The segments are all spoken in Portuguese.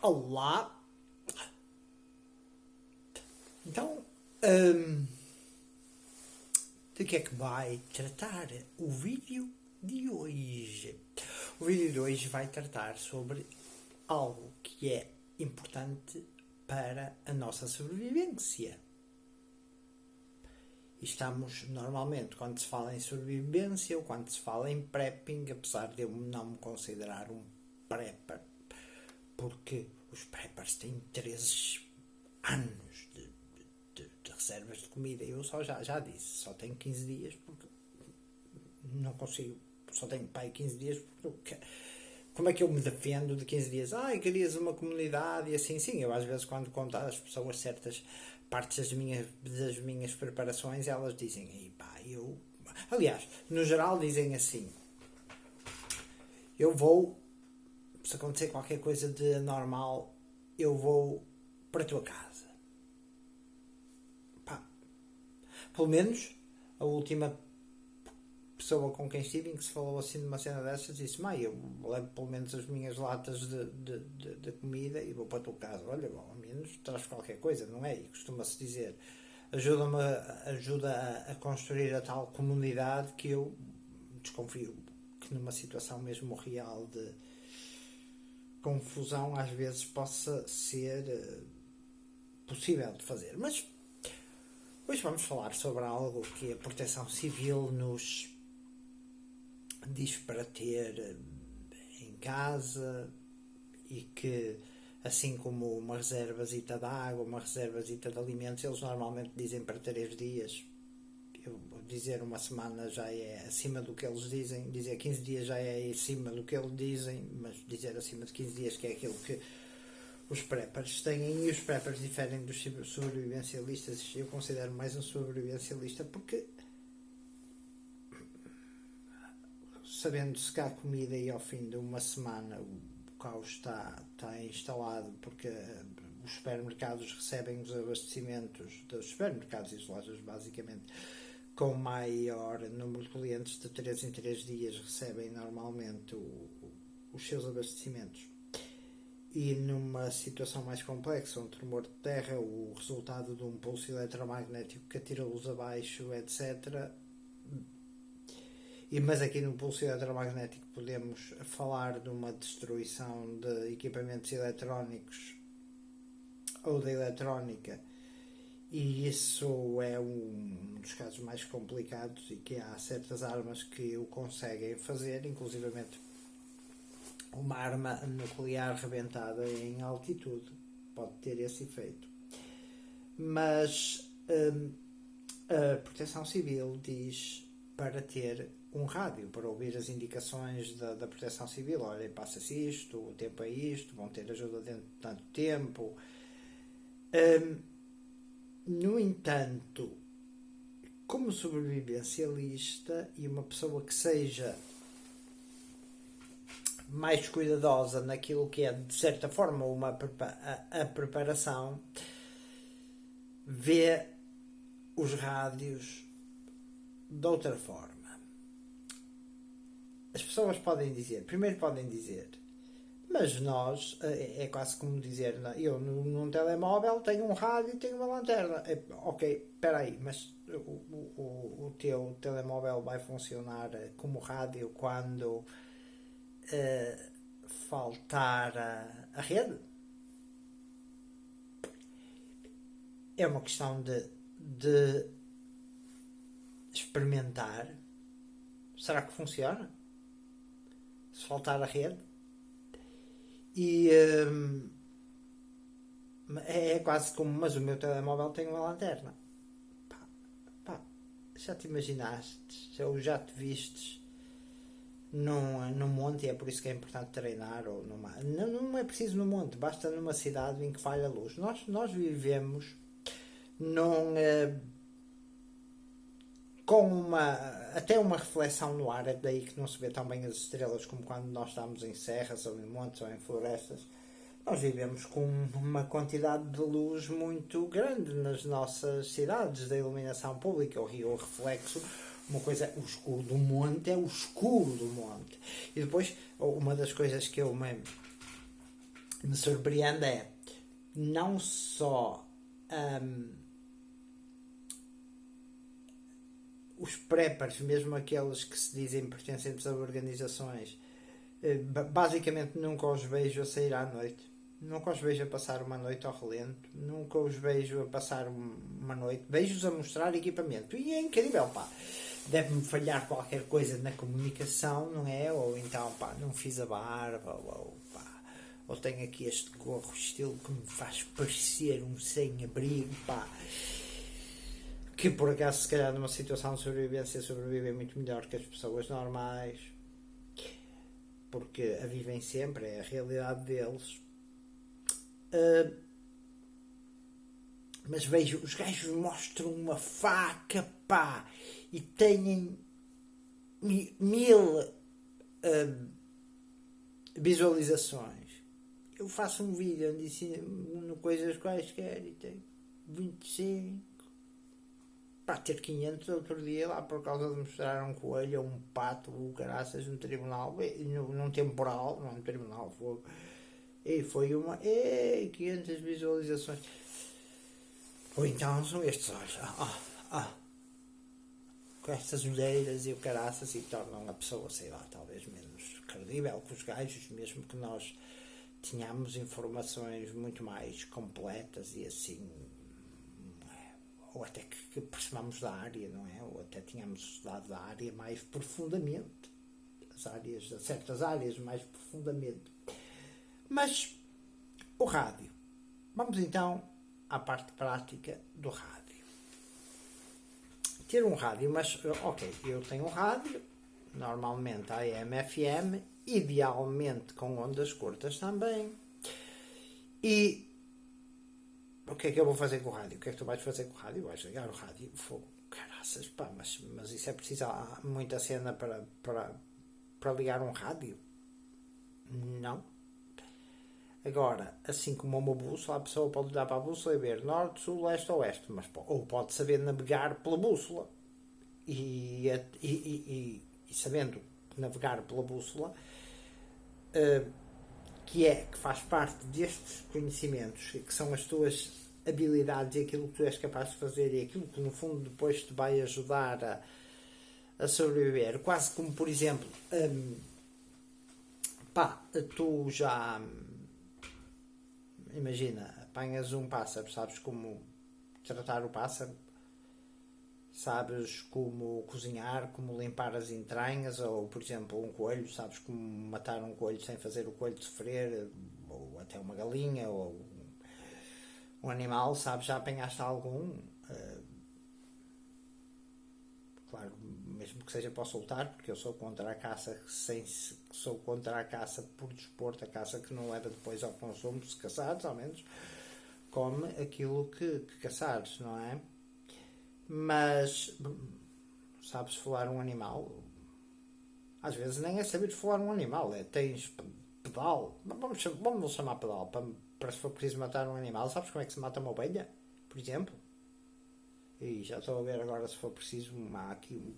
Olá! Então, de que é que vai tratar o vídeo de hoje? O vídeo de hoje vai tratar sobre algo que é importante para a nossa sobrevivência. Estamos, normalmente, quando se fala em sobrevivência ou quando se fala em prepping, apesar de eu não me considerar um prepper, porque os preppers têm 13 anos de reservas de comida. Eu já disse, só tenho 15 dias porque não consigo, só tenho pai 15 dias porque como é que eu me defendo de 15 dias? Querias uma comunidade e assim, sim, eu às vezes quando conto às pessoas certas partes das minhas preparações, elas dizem, aliás, no geral dizem assim, eu vou, se acontecer qualquer coisa de anormal, eu vou para a tua casa. Pelo menos a última pessoa com quem estive, em que se falou assim de uma cena dessas, disse: Mãe, eu levo pelo menos as minhas latas de comida e vou para a tua casa. Olha, bom, ao menos traz qualquer coisa, não é? E costuma-se dizer: ajuda a construir a tal comunidade, que eu desconfio que numa situação mesmo real de confusão às vezes possa ser possível de fazer. Mas hoje vamos falar sobre algo que a Proteção Civil nos diz para ter em casa e que, assim como uma reservazita de água, uma reservazita de alimentos, eles normalmente dizem para 3 dias. Eu dizer uma semana já é acima do que eles dizem, dizer 15 dias já é acima do que eles dizem, mas dizer acima de 15 dias, que é aquilo que os preppers têm, e os preppers diferem dos sobrevivencialistas. Eu considero mais um sobrevivencialista porque, sabendo-se que há comida e ao fim de uma semana o caos está instalado, porque os supermercados recebem os abastecimentos dos supermercados e das lojas, basicamente, com maior número de clientes, de 3 em 3 dias recebem normalmente os seus abastecimentos. E numa situação mais complexa, um tremor de terra, o resultado de um pulso eletromagnético que atira a luz abaixo, etc. Mas aqui no pulso eletromagnético podemos falar de uma destruição de equipamentos eletrónicos ou da eletrónica, e isso é um dos casos mais complicados, e que há certas armas que o conseguem fazer, inclusivamente uma arma nuclear rebentada em altitude pode ter esse efeito. Mas a Proteção Civil diz para ter um rádio, para ouvir as indicações da Proteção Civil. Olha, passa-se isto, o tempo é isto, vão ter ajuda dentro de tanto tempo. No entanto, como sobrevivencialista e uma pessoa que seja mais cuidadosa naquilo que é, de certa forma, a preparação, vê os rádios de outra forma. As pessoas podem dizer, mas nós, é quase como dizer, eu num telemóvel tenho um rádio e tenho uma lanterna. Ok, espera aí, mas o teu telemóvel vai funcionar como rádio quando faltar a rede? É uma questão de experimentar. Será que funciona? Se faltar a rede? E é quase como, mas o meu telemóvel tem uma lanterna. Já te imaginaste, ou já te vistes num monte, e é por isso que é importante treinar, ou não é preciso no monte, basta numa cidade em que falha a luz. Nós vivemos com até uma reflexão no ar, é daí que não se vê tão bem as estrelas como quando nós estamos em serras, ou em montes, ou em florestas. Nós vivemos com uma quantidade de luz muito grande nas nossas cidades, da iluminação pública, o reflexo. Uma coisa, o escuro do monte é o escuro do monte. E depois, uma das coisas que eu me me surpreende é não só os preppers, mesmo aqueles que se dizem pertencentes a organizações, basicamente nunca os vejo a sair à noite. Nunca os vejo a passar uma noite ao relento. Nunca os vejo a passar uma noite. Vejo-os a mostrar equipamento. E é incrível, pá. Deve-me falhar qualquer coisa na comunicação, não é? Ou então, pá, não fiz a barba, ou tenho aqui este gorro estilo que me faz parecer um sem-abrigo, pá. Que por acaso, se calhar, numa situação de sobrevivência, sobrevivem muito melhor que as pessoas normais. Porque a vivem sempre, é a realidade deles. Mas vejo, os gajos mostram uma faca, pá, e têm 1000 visualizações. Eu faço um vídeo onde ensino coisas quaisquer e tenho 25. Pá, ter 500 outro dia lá por causa de mostrar um coelho ou um pato ou caraças no tribunal, num temporal, não no tribunal, e foi uma 500 visualizações. Ou então são estes olhos com estas olheiras e o caraças, e tornam a pessoa, sei lá, talvez menos credível que os gajos, mesmo que nós tínhamos informações muito mais completas e assim, ou até que percebamos da área, não é? Ou até tínhamos estudado da área mais profundamente, certas áreas mais profundamente. Mas o rádio. Vamos então à parte prática do rádio. Ter um rádio, mas ok, eu tenho um rádio, normalmente AM, FM, idealmente com ondas curtas também. E o que é que eu vou fazer com o rádio? O que é que tu vais fazer com o rádio? Vais ligar o rádio, fogo, caraças, pá, mas isso é preciso muita cena para ligar um rádio? Não. Agora, assim como uma bússola, a pessoa pode olhar para a bússola e ver norte, sul, leste, oeste, ou pode saber navegar pela bússola. E sabendo navegar pela bússola, que faz parte destes conhecimentos, que são as tuas habilidades e aquilo que tu és capaz de fazer e aquilo que no fundo depois te vai ajudar a sobreviver. Quase como, por exemplo, tu já imagina, apanhas um pássaro, sabes como tratar o pássaro, sabes como cozinhar, como limpar as entranhas, ou por exemplo um coelho, sabes como matar um coelho sem fazer o coelho sofrer, ou até uma galinha, ou um animal, sabes, já apanhaste algum, claro, mesmo que seja para soltar, porque eu sou contra a caça, sou contra a caça por desporto, a caça que não leva depois ao consumo, se caçares ao menos come aquilo que caçares, não é? Mas sabes falar um animal, às vezes nem é saber falar um animal, tens pedal, vamos chamar pedal, para se for preciso matar um animal, sabes como é que se mata uma ovelha, por exemplo? E já estou a ver agora, se for preciso, há aqui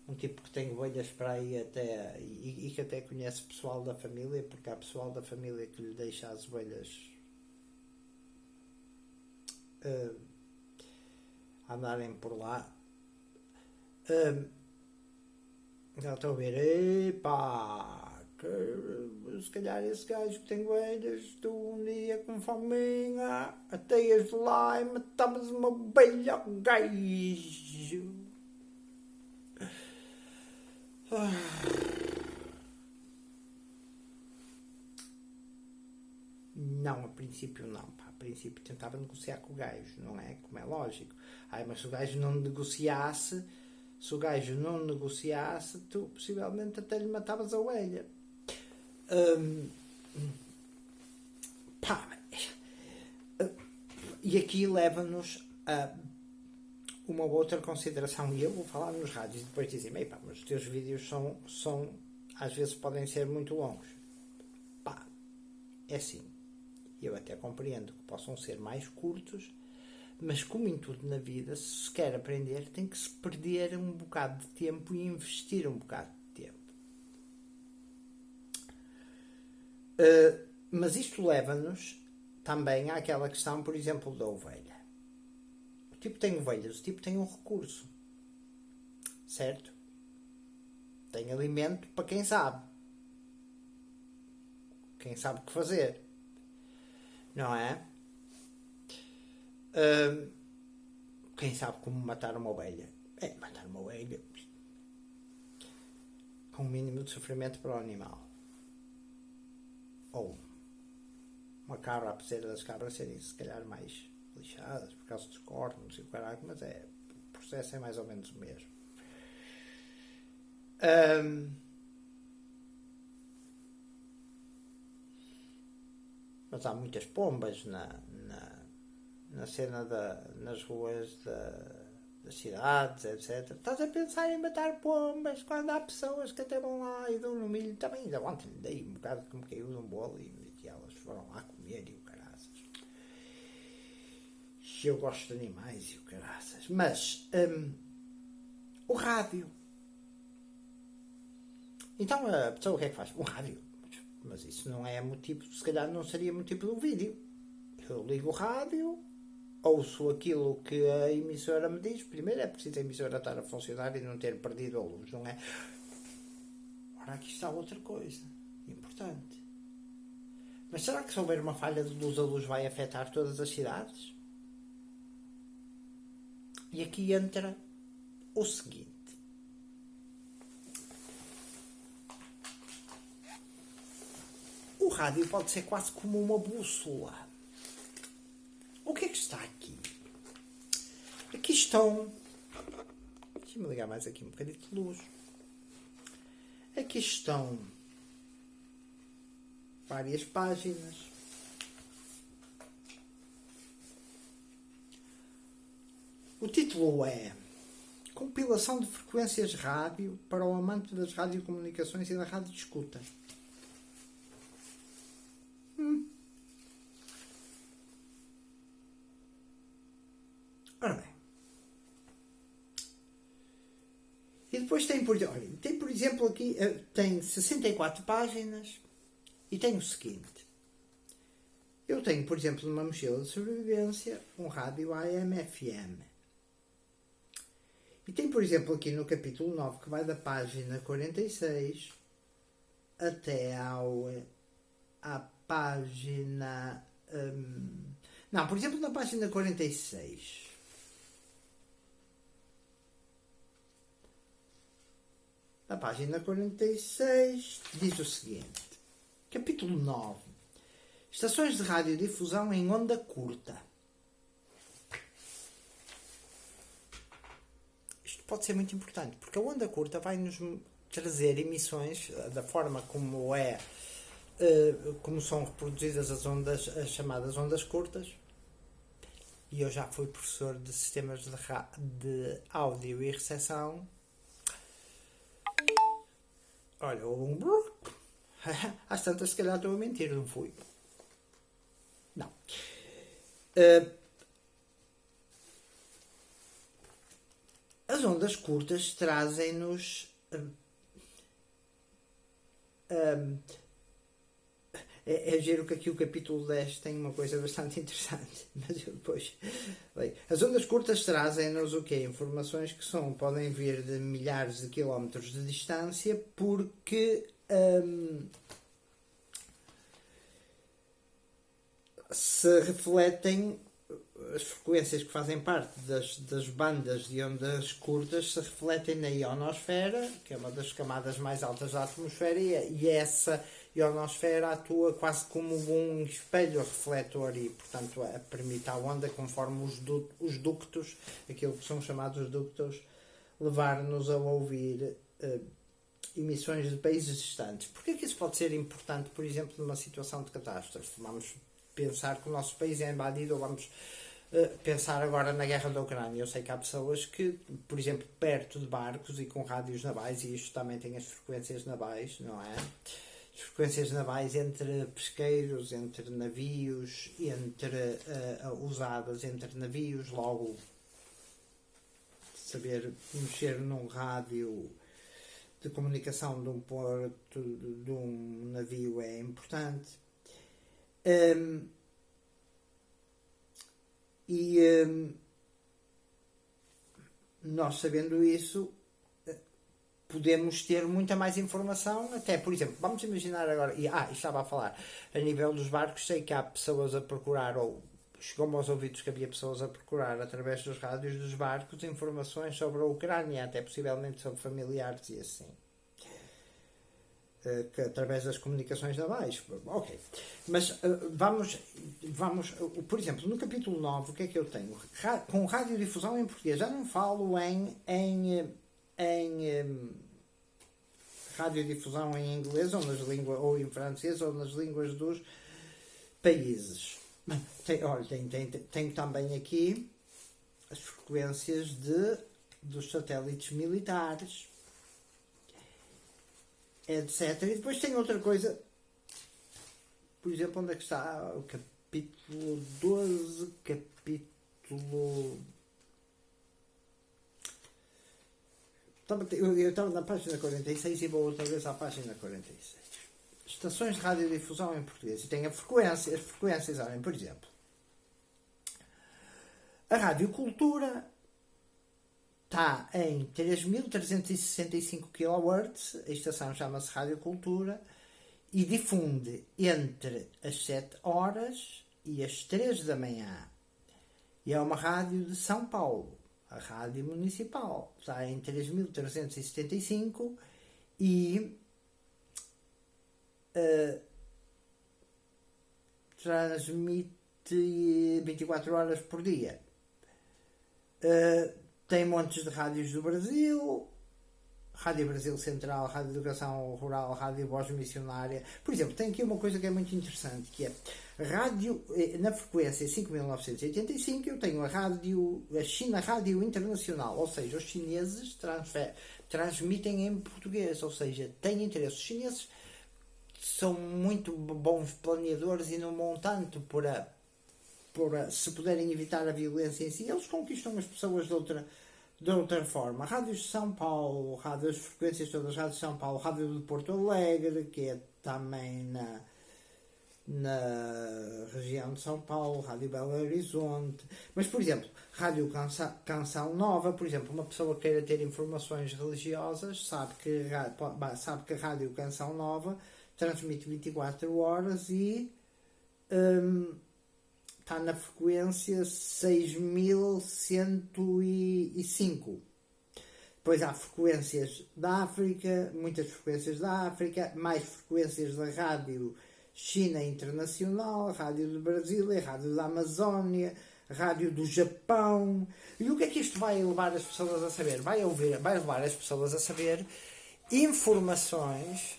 um tipo que tem ovelhas para aí até, e que até conhece pessoal da família, porque há pessoal da família que lhe deixa as ovelhas andarem por lá. Já estou a ver, epá, se calhar esse gajo que tem ovelhas, tu um dia com fominha, ateias lá e matavas uma ovelha ao gajo. Não, a princípio não, pá. A princípio tentava negociar com o gajo, não é? Como é lógico. Mas se o gajo não negociasse, tu possivelmente até lhe matavas a ovelha. E aqui leva-nos a uma outra consideração, e eu vou falar nos rádios e depois dizem, mas os teus vídeos são às vezes podem ser muito longos. É assim, eu até compreendo que possam ser mais curtos, mas como em tudo na vida, se quer aprender, tem que se perder um bocado de tempo e investir um bocado de tempo. Mas isto leva-nos também àquela questão, por exemplo, da ovelha. O tipo tem ovelhas, o tipo tem um recurso. Certo? Tem alimento para quem sabe. Quem sabe o que fazer. Não é? Quem sabe como matar uma ovelha? Matar uma ovelha com um mínimo de sofrimento para o animal. Ou uma cabra, apesar das cabras serem se calhar mais lixadas por causa dos cornos e o caralho, mas o processo é mais ou menos o mesmo. Mas há muitas pombas na cena nas ruas das cidades, etc. Estás a pensar em matar pombas quando há pessoas que até vão lá e dão no milho. Também ainda ontem dei um bocado que me caiu de um bolo e elas foram lá comer e o caraças. Eu gosto de animais e o caraças. Mas o rádio. Então a pessoa o que é que faz? Um rádio. Mas isso não é motivo, se calhar não seria motivo do vídeo. Eu ligo o rádio, ouço aquilo que a emissora me diz. Primeiro é preciso a emissora estar a funcionar e não ter perdido a luz, não é? Ora, aqui está outra coisa importante. Mas será que se houver uma falha de luz, a luz vai afetar todas as cidades? E aqui entra o seguinte. O rádio pode ser quase como uma bússola. O que é que está aqui? Aqui estão... Deixa-me ligar mais aqui um bocadinho de luz. Aqui estão várias páginas. O título é Compilação de frequências rádio para o amante das radiocomunicações e da rádio de escuta. Ora bem. E depois tem, por exemplo, aqui, tem 64 páginas e tem o seguinte. Eu tenho, por exemplo, numa mochila de sobrevivência, um rádio AM/FM. E tem, por exemplo, aqui no capítulo 9, que vai da página 46 até à página... não, por exemplo, na página 46... A página 46 diz o seguinte. Capítulo 9. Estações de radiodifusão em onda curta. Isto pode ser muito importante, porque a onda curta vai nos trazer emissões da forma como como são reproduzidas as chamadas ondas curtas. E eu já fui professor de sistemas de áudio e recepção. Olha, às tantas se calhar estou a mentir, não fui. Não. As ondas curtas trazem-nos... É giro que aqui o capítulo 10 tem uma coisa bastante interessante, mas eu depois... Bem, as ondas curtas trazem-nos o quê? Informações que podem vir de milhares de quilómetros de distância, porque se refletem, as frequências que fazem parte das bandas de ondas curtas se refletem na ionosfera, que é uma das camadas mais altas da atmosfera, e essa ionosfera atua quase como um espelho refletor e, portanto, permite à onda, conforme os ductos, aquilo que são chamados ductos, levar-nos a ouvir emissões de países distantes. Porquê que isso pode ser importante, por exemplo, numa situação de catástrofe? Vamos pensar que o nosso país é invadido, ou vamos pensar agora na guerra da Ucrânia. Eu sei que há pessoas que, por exemplo, perto de barcos e com rádios navais, e isto também tem as frequências navais, não é? As frequências navais entre pesqueiros, entre navios, usadas entre navios, logo saber mexer num rádio de comunicação de um porto, de um navio é importante. Um, nós sabendo isso, podemos ter muita mais informação, até, por exemplo, vamos imaginar agora, estava a falar, a nível dos barcos, sei que há pessoas a procurar, ou chegou-me aos ouvidos que havia pessoas a procurar, através dos rádios dos barcos, informações sobre a Ucrânia, até possivelmente sobre familiares e assim. Que, através das comunicações navais. Ok. Mas vamos, por exemplo, no capítulo 9, o que é que eu tenho? Com radiodifusão em português. Já não falo em radiodifusão em inglês ou em francês ou nas línguas dos países. Tenho também aqui as frequências dos satélites militares, etc. E depois tem outra coisa, por exemplo, onde é que está o capítulo 12, eu estava na página 46 e vou outra vez à página 46. Estações de radiodifusão em português. E tem as frequências, olhem, por exemplo, a Rádio Cultura está em 3.365 kHz, a estação chama-se Rádio Cultura, e difunde entre as 7 horas e as 3 da manhã. E é uma rádio de São Paulo, a Rádio Municipal. Está em 3.375 e transmite 24 horas por dia. Tem montes de rádios do Brasil, Rádio Brasil Central, Rádio Educação Rural, Rádio Voz Missionária. Por exemplo, tem aqui uma coisa que é muito interessante, que é rádio, na frequência 5.985, eu tenho a China Rádio Internacional, ou seja, os chineses transmitem em português, ou seja, têm interesse. Os chineses são muito bons planeadores e não vão tanto por se puderem evitar a violência em si, eles conquistam as pessoas de outra forma. Rádios de São Paulo, as frequências todas, Rádio de São Paulo, Rádio de Porto Alegre, que é também na região de São Paulo, Rádio Belo Horizonte. Mas, por exemplo, Rádio Canção Nova, por exemplo, uma pessoa que queira ter informações religiosas sabe que a Rádio Canção Nova transmite 24 horas e está na frequência 6.105. Depois há frequências da África, muitas frequências da África, mais frequências da Rádio China Internacional, Rádio do Brasil, Rádio da Amazónia, Rádio do Japão. E o que é que isto vai levar as pessoas a saber? Vai levar as pessoas a saber informações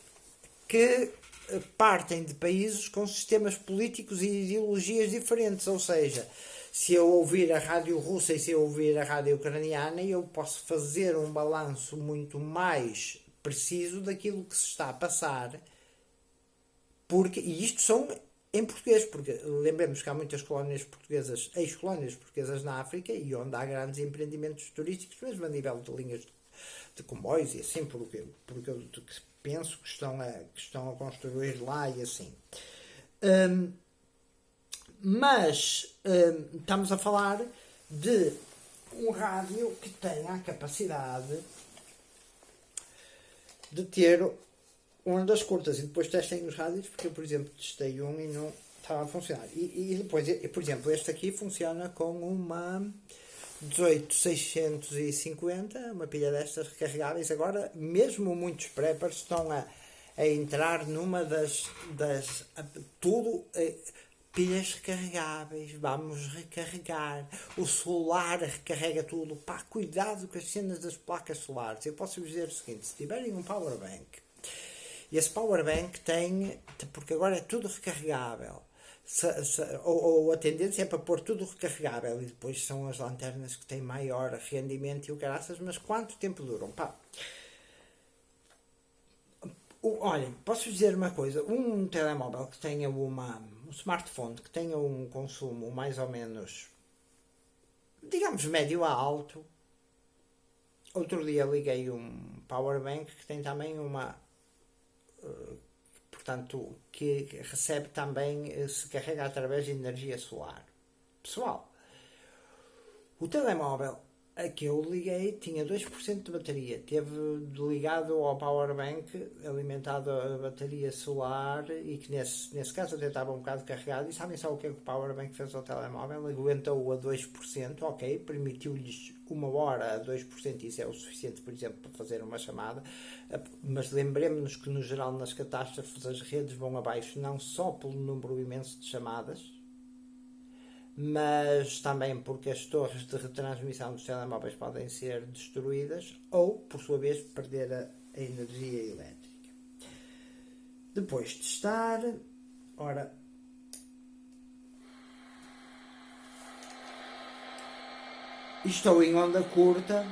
que partem de países com sistemas políticos e ideologias diferentes, ou seja, se eu ouvir a rádio russa e se eu ouvir a rádio ucraniana, eu posso fazer um balanço muito mais preciso daquilo que se está a passar, e isto são em português, porque lembremos que há muitas colónias portuguesas, ex-colónias portuguesas na África, e onde há grandes empreendimentos turísticos, mesmo a nível de linhas de comboios e assim, porque eu penso que estão a construir lá e assim. Mas estamos a falar de um rádio que tem a capacidade de ter ondas curtas. E depois testem os rádios, porque eu, por exemplo, testei um e não estava a funcionar. E depois, por exemplo, este aqui funciona com uma 18650, uma pilha destas recarregáveis. Agora, mesmo muitos preppers estão a entrar numa pilhas recarregáveis, vamos recarregar, o solar recarrega tudo. Pá, cuidado com as cenas das placas solares. Eu posso vos dizer o seguinte: se tiverem um powerbank, e esse powerbank tem, porque agora é tudo recarregável, ou a tendência é para pôr tudo recarregável, e depois são as lanternas que têm maior rendimento e o caraças, mas quanto tempo duram? Pá. Olhem, posso dizer uma coisa: um telemóvel que tenha um smartphone que tenha um consumo mais ou menos, digamos, médio a alto. Outro dia liguei um powerbank que tem também portanto, que recebe também, se carrega através de energia solar. Pessoal, o telemóvel a que eu liguei tinha 2% de bateria. Teve ligado ao powerbank, alimentado a bateria solar, e que nesse caso até estava um bocado carregado. E sabem só o que é que o powerbank fez ao telemóvel? Aguentou a 2%, ok, permitiu-lhes 1 hora a 2%, isso é o suficiente, por exemplo, para fazer uma chamada. Mas lembremos-nos que, no geral, nas catástrofes, as redes vão abaixo, não só pelo número imenso de chamadas, mas também porque as torres de retransmissão dos telemóveis podem ser destruídas ou, por sua vez, perder a energia elétrica. Depois de testar, ora, estou em onda curta.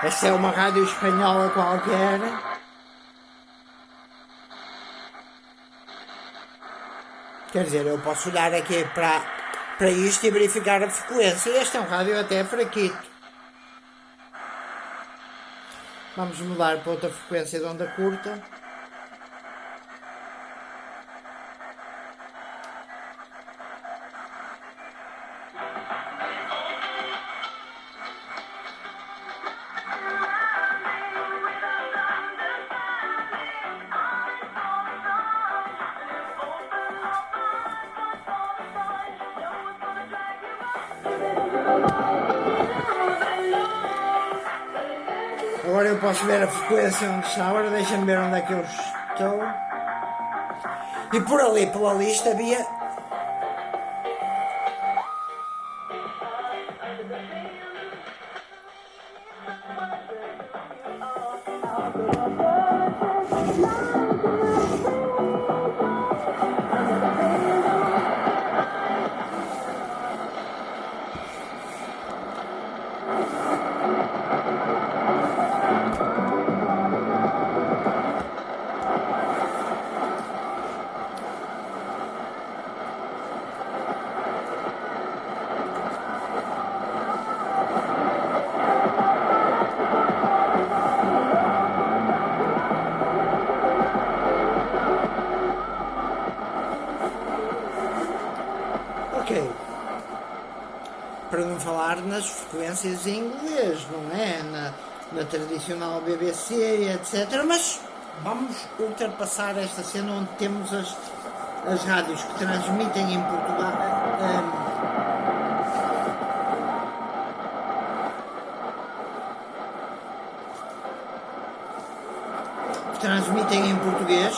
Esta é uma rádio espanhola qualquer. Quer dizer, eu posso olhar aqui para isto e verificar a frequência. Este é um rádio até fraquito. Vamos mudar para outra frequência de onda curta. Agora eu posso ver a frequência onde está. Agora deixa-me ver onde é que eu estou. E por ali, pela lista, havia... Para não falar nas frequências em inglês, não é? Na tradicional BBC, etc. Mas vamos ultrapassar esta cena onde temos as rádios que transmitem em Portugal. Que transmitem em português.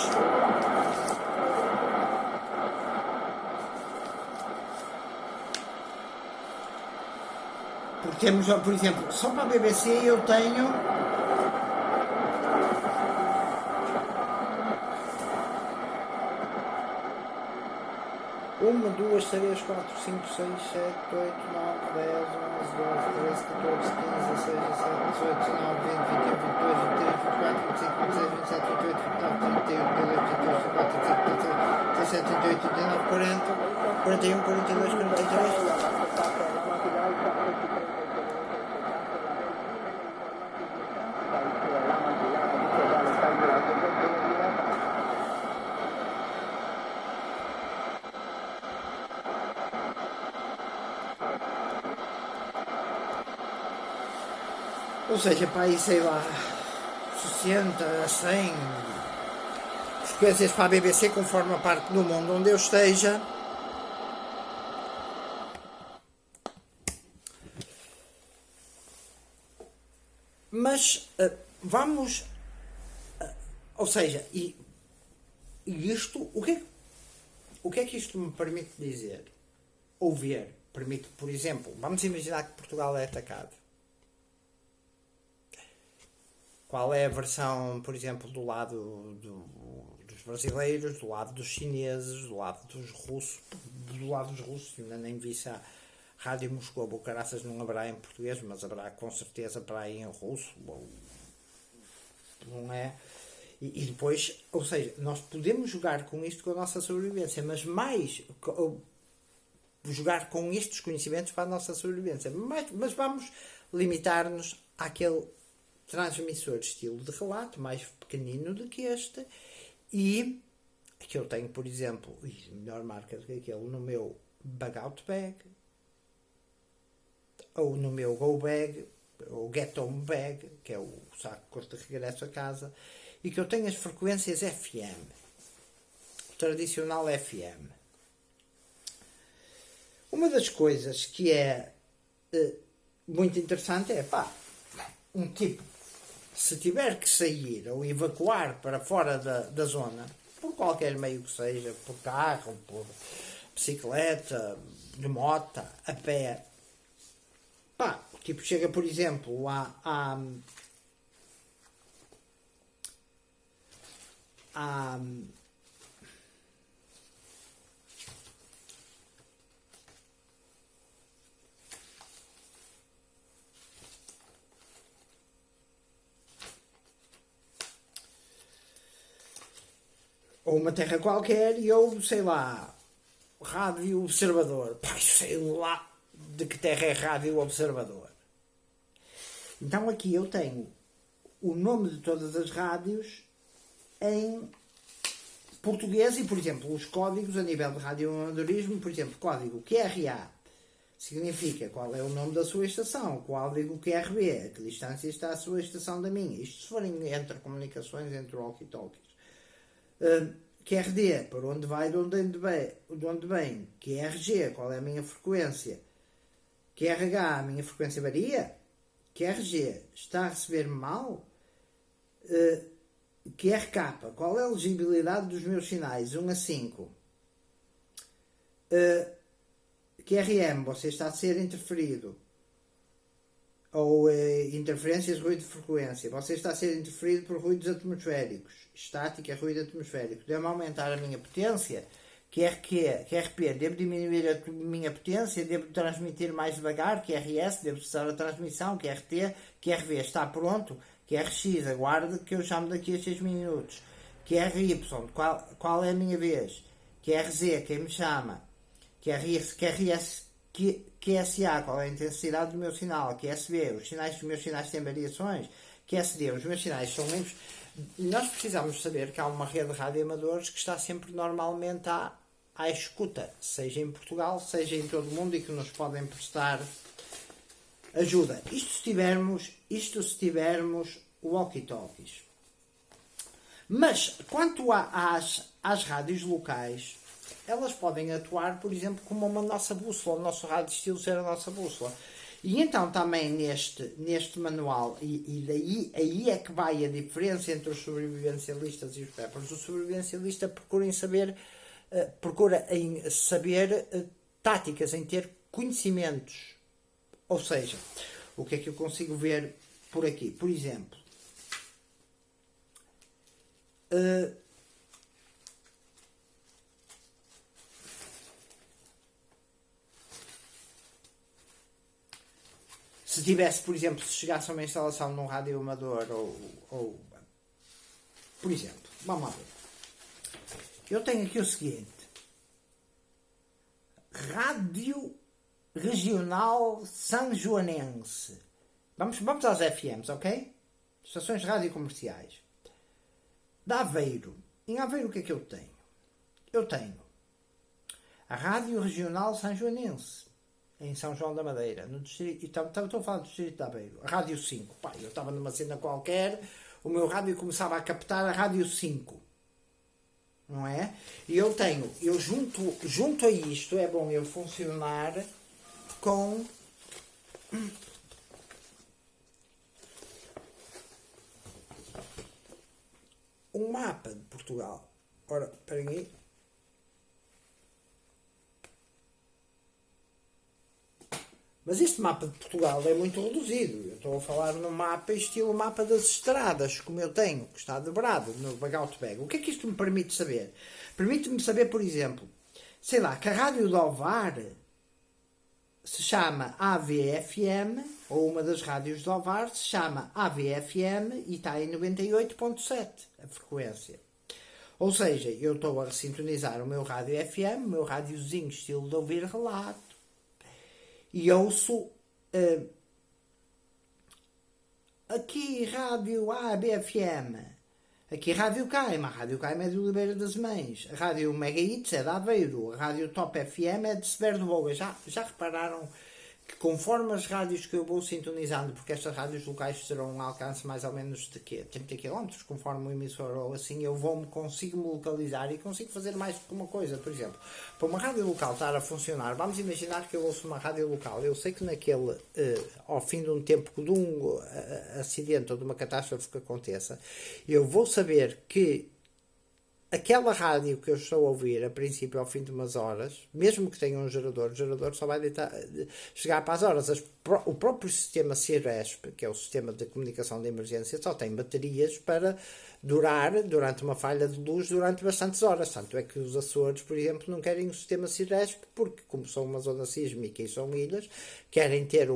Porque temos, por exemplo, só para a BBC eu tenho uma, duas, três, quatro, cinco, seis, sete, oito, nove, 10, 11, 12, 13, 14, 15, 16, 17, 18, 19, 20, 21, 22, 23, 24, 25, 26, 27, 28, 29, 31, 32, 33, 34, 35, 36, 37, 38, 39, 40, 41, 42, 43... Ou seja, para aí, sei lá, 60, 100 frequências para a BBC, conforme a parte do mundo onde eu esteja. Mas vamos... ou seja, e isto... O que é que isto me permite dizer? Ou ver? permite, por exemplo, vamos imaginar que Portugal é atacado. Qual é a versão, por exemplo, do lado dos brasileiros, do lado dos chineses, do lado dos russos, ainda nem vi se há Rádio Moscou, ou caraças não haverá em português, mas haverá com certeza para aí em russo, ou, não é? E depois, ou seja, nós podemos jogar com isto com a nossa sobrevivência, mas mais jogar com estes conhecimentos para a nossa sobrevivência, mas vamos limitar-nos àquele transmissor de estilo de relato mais pequenino do que este, e que eu tenho, por exemplo, melhor marca do que aquele, no meu Bug Out Bag, ou no meu Go Bag, ou Get Home Bag, que é o saco de regresso a casa, e que eu tenho as frequências FM, o tradicional FM. Uma das coisas que é muito interessante é, um tipo, se tiver que sair ou evacuar para fora da zona, por qualquer meio que seja, por carro, por bicicleta, de moto, a pé, tipo, chega, por exemplo, a ou uma terra qualquer e eu, sei lá, Rádio Observador. Sei lá de que terra é Rádio Observador. Então aqui eu tenho o nome de todas as rádios em português e, por exemplo, os códigos a nível de radioamadorismo, por exemplo, código QRA significa qual é o nome da sua estação, código QRB, a que distância está a sua estação da minha. Isto se forem entre comunicações, entre walkie-talkies. QRD, para onde vai, de onde vem. QRG, qual é a minha frequência. QRH, a minha frequência varia. QRG, está a receber mal. QRK, qual é a legibilidade dos meus sinais? 1 a 5. QRM, você está a ser interferido. Ou interferências de ruído de frequência. Você está a ser interferido por ruídos atmosféricos. Estática, ruído atmosférico. Devo aumentar a minha potência. QRP, devo diminuir a minha potência. Devo transmitir mais devagar. QRS, devo cessar a transmissão. QRT, QRV, está pronto. QRX, aguarde que eu chamo daqui a 6 minutos. QRY, qual é a minha vez? QRZ, quem me chama? QRS, QSA, qual é a intensidade do meu sinal? QSB, os meus sinais têm variações? QSD, os meus sinais são limpos? Nós precisamos saber que há uma rede de radioamadores que está sempre normalmente à escuta, seja em Portugal, seja em todo o mundo, e que nos podem prestar ajuda. Isto se tivermos walkie-talkies. Mas, quanto às rádios locais, elas podem atuar, por exemplo, como uma nossa bússola, o nosso rádio de estilo ser a nossa bússola. E então também neste manual, e daí aí é que vai a diferença entre os sobrevivencialistas e os preppers. O sobrevivencialista procura em saber táticas, em ter conhecimentos. Ou seja, o que é que eu consigo ver por aqui? Por exemplo, se tivesse, por exemplo, se chegasse a uma instalação num rádio amador ou por exemplo, vamos lá ver. Eu tenho aqui o seguinte: Rádio Regional Sanjoanense. Vamos aos FMs, ok? Estações de rádio comerciais. De Aveiro. Em Aveiro o que é que eu tenho? Eu tenho a Rádio Regional Sanjoanense, em São João da Madeira, no distrito, estou a falar do distrito de Aveiro. A Rádio 5. Eu estava numa cena qualquer, o meu rádio começava a captar a Rádio 5. Não é? E eu junto a isto, é bom eu funcionar com um mapa de Portugal. Ora, espera aí. Mas este mapa de Portugal é muito reduzido. Eu estou a falar num mapa estilo mapa das estradas, como eu tenho, que está dobrado no Bagout Bag. O que é que isto me permite saber? Permite-me saber, por exemplo, sei lá, que a Rádio do Ovar se chama AVFM, ou uma das rádios do Ovar se chama AVFM e está em 98.7 a frequência. Ou seja, eu estou a sintonizar o meu rádio FM, o meu rádiozinho estilo de ouvir relato, e ouço aqui rádio ABFM, aqui rádio Caima, a rádio Caima é de Oliveira das Mães, a rádio Mega Hits é de Aveiro, a rádio Top FM é de Severo de Boga. Já repararam que conforme as rádios que eu vou sintonizando, porque estas rádios locais terão um alcance mais ou menos de quê? 30 km, conforme o emissor ou assim, eu consigo-me localizar e consigo fazer mais do que uma coisa. Por exemplo, para uma rádio local estar a funcionar, vamos imaginar que eu ouço uma rádio local, eu sei que naquele, ao fim de um tempo de um acidente ou de uma catástrofe que aconteça, eu vou saber que aquela rádio que eu estou a ouvir, a princípio, ao fim de umas horas, mesmo que tenha um gerador, o gerador só vai chegar para as horas. O próprio sistema CIRESP, que é o sistema de comunicação de emergência, só tem baterias para durar, durante uma falha de luz, durante bastantes horas. Tanto é que os Açores, por exemplo, não querem o sistema CIRESP, porque, como são uma zona sísmica e são ilhas, querem ter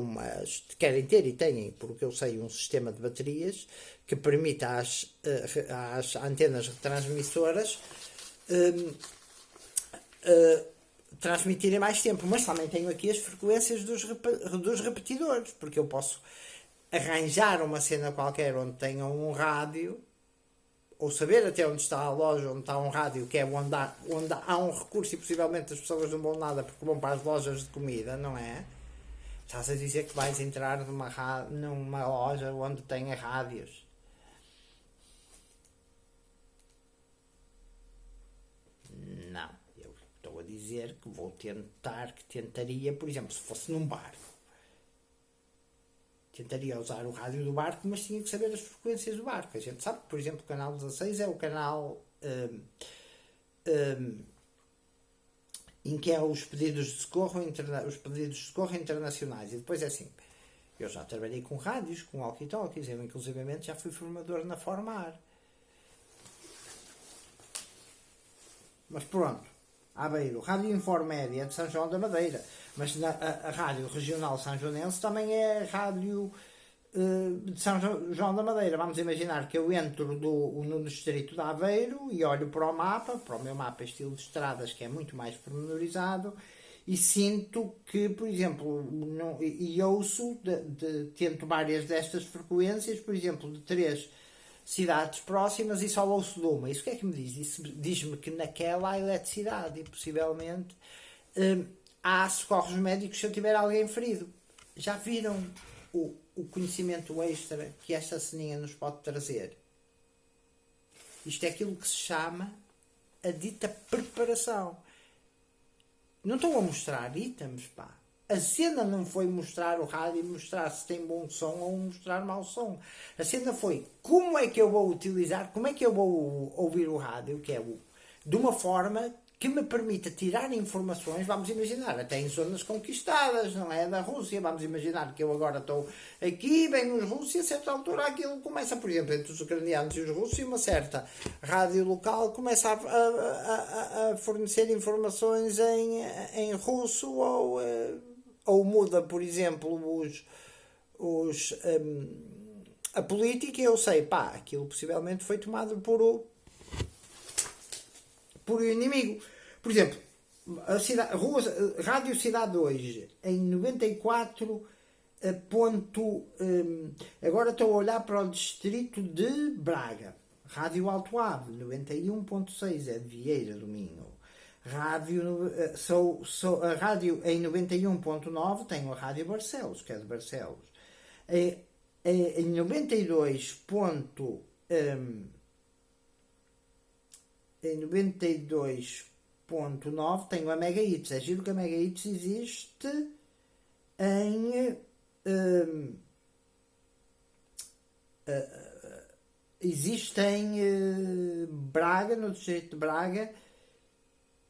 e têm, porque eu sei, um sistema de baterias que permita às antenas retransmissoras transmitirem mais tempo. Mas também tenho aqui as frequências dos repetidores, porque eu posso arranjar uma cena qualquer onde tenha um rádio, ou saber até onde está a loja, onde está um rádio, que é onde há um recurso e possivelmente as pessoas não vão nada porque vão para as lojas de comida, não é? Estás a dizer que vais entrar numa loja onde tenha rádios. Não, eu estou a dizer que tentaria, por exemplo, se fosse num barco, tentaria usar o rádio do barco, mas tinha que saber as frequências do barco. A gente sabe que, por exemplo, o canal 16 é o canal em que é os pedidos de socorro internacionais. E depois é assim, eu já trabalhei com rádios, com walkie-talkies, eu inclusivamente já fui formador na Formar. Mas pronto, Aveiro, Rádio Informédia de São João da Madeira, mas a Rádio Regional Sanjonense também é rádio de São João da Madeira. Vamos imaginar que eu entro no distrito de Aveiro e olho para o meu mapa estilo de estradas, que é muito mais pormenorizado, e sinto que, por exemplo, ouço, tento várias destas frequências, por exemplo, de 3 cidades próximas e só ouço de uma. Isso o que é que me diz? Isso diz-me que naquela há eletricidade e possivelmente há socorros médicos se eu tiver alguém ferido. Já viram o conhecimento extra que esta ceninha nos pode trazer? Isto é aquilo que se chama a dita preparação. Não estou a mostrar itens, pá. A cena não foi mostrar o rádio e mostrar se tem bom som ou mostrar mau som. A cena foi como é que eu vou utilizar, como é que eu vou ouvir o rádio, que é de uma forma que me permita tirar informações, vamos imaginar, até em zonas conquistadas, não é? Da Rússia. Vamos imaginar que eu agora estou aqui, bem nos Rússia, a certa altura aquilo começa, por exemplo, entre os ucranianos e os russos, e uma certa rádio local começa a fornecer informações em russo ou muda, por exemplo, a política, e eu sei, pá, aquilo possivelmente foi tomado por o inimigo. Por exemplo, Rádio Cidade hoje, em 94 agora estou a olhar para o distrito de Braga. Rádio Alto Ave, 91.6, é de Vieira do Minho. A rádio em 91.9 tenho a Rádio Barcelos, que é de Barcelos. Em 92. Em 92.9 tenho a Mega Hits. É giro que a Mega Hits existe em Braga, no distrito de Braga,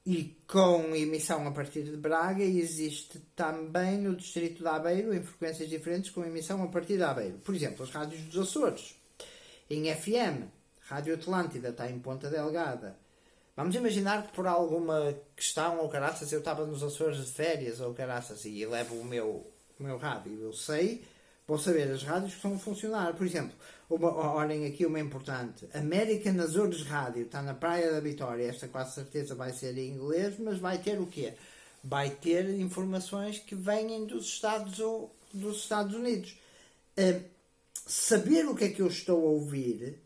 e com emissão a partir de Braga, e existe também no distrito de Aveiro, em frequências diferentes, com emissão a partir de Aveiro. Por exemplo, as rádios dos Açores, em FM, Rádio Atlântida está em Ponta Delgada. Vamos imaginar que por alguma questão ou caraças eu estava nos Açores de férias ou caraças e levo o meu rádio. Eu sei, vou saber as rádios que estão a funcionar. Por exemplo, olhem aqui uma importante. American Azores Rádio está na Praia da Vitória. Esta quase certeza vai ser em inglês, mas vai ter o quê? Vai ter informações que vêm dos Estados Unidos. Saber o que é que eu estou a ouvir.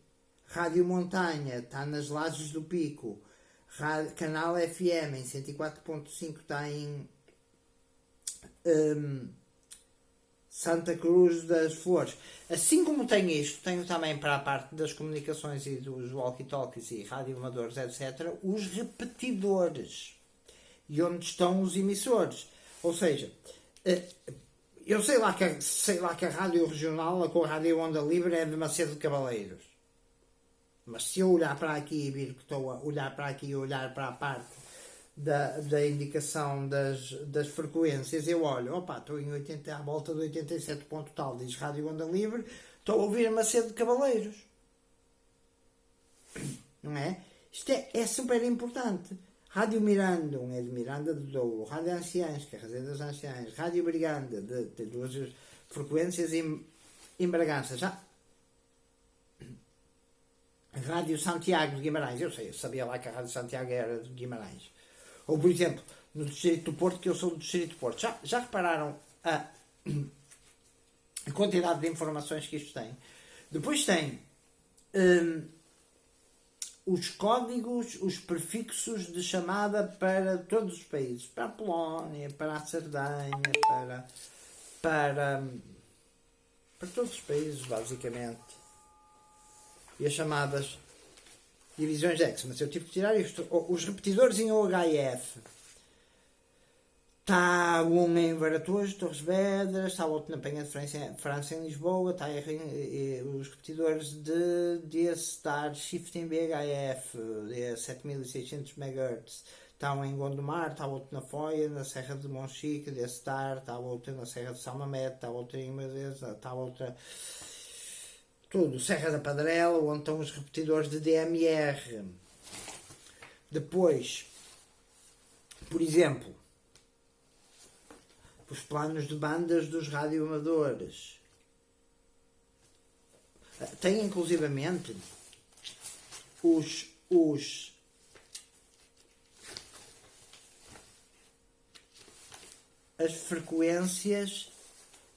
Rádio Montanha está nas Lajes do Pico. Canal FM em 104.5 está em Santa Cruz das Flores. Assim como tenho isto, tenho também para a parte das comunicações e dos walkie-talkies e radioamadores, etc., os repetidores. E onde estão os emissores. Ou seja, eu sei lá que a rádio regional, a rádio Onda Livre, é de Macedo de Cavaleiros. Mas se eu olhar para aqui e vir que estou a olhar para aqui e olhar para a parte da indicação das frequências, eu olho, estou em 80, à volta de 87 ponto tal, diz Rádio Onda Livre, estou a ouvir Macedo de Cavaleiros. Não é? Isto é super importante. Rádio Mirandum é de Miranda do Douro, Rádio Anciães, que é a Razão das Anciães, Rádio Briganda, de 2 frequências em Bragança. Já Rádio Santiago de Guimarães, eu sabia lá que a Rádio Santiago era de Guimarães. Ou, por exemplo, no Distrito do Porto, que eu sou do Distrito do Porto. Já repararam a quantidade de informações que isto tem? Depois tem os códigos, os prefixos de chamada para todos os países. Para a Polónia, para a Sardanha, para todos os países, basicamente. E as chamadas divisões de X. Mas eu tive que tirar isto. Os repetidores em OHF. Está um em Varatojo, Torres Vedras, está outro na Penha de França em Lisboa, está os repetidores de D-Star Shift em BHF, de 7600 MHz. Está um em Gondomar, está outro na Foia, na Serra de Monchique, D-Star, está outro na Serra de Salmamede, está outro em Medeza, está outra... Tudo, Serra da Padrela, onde estão os repetidores de DMR. Depois, por exemplo, os planos de bandas dos radioamadores. Tem inclusivamente as frequências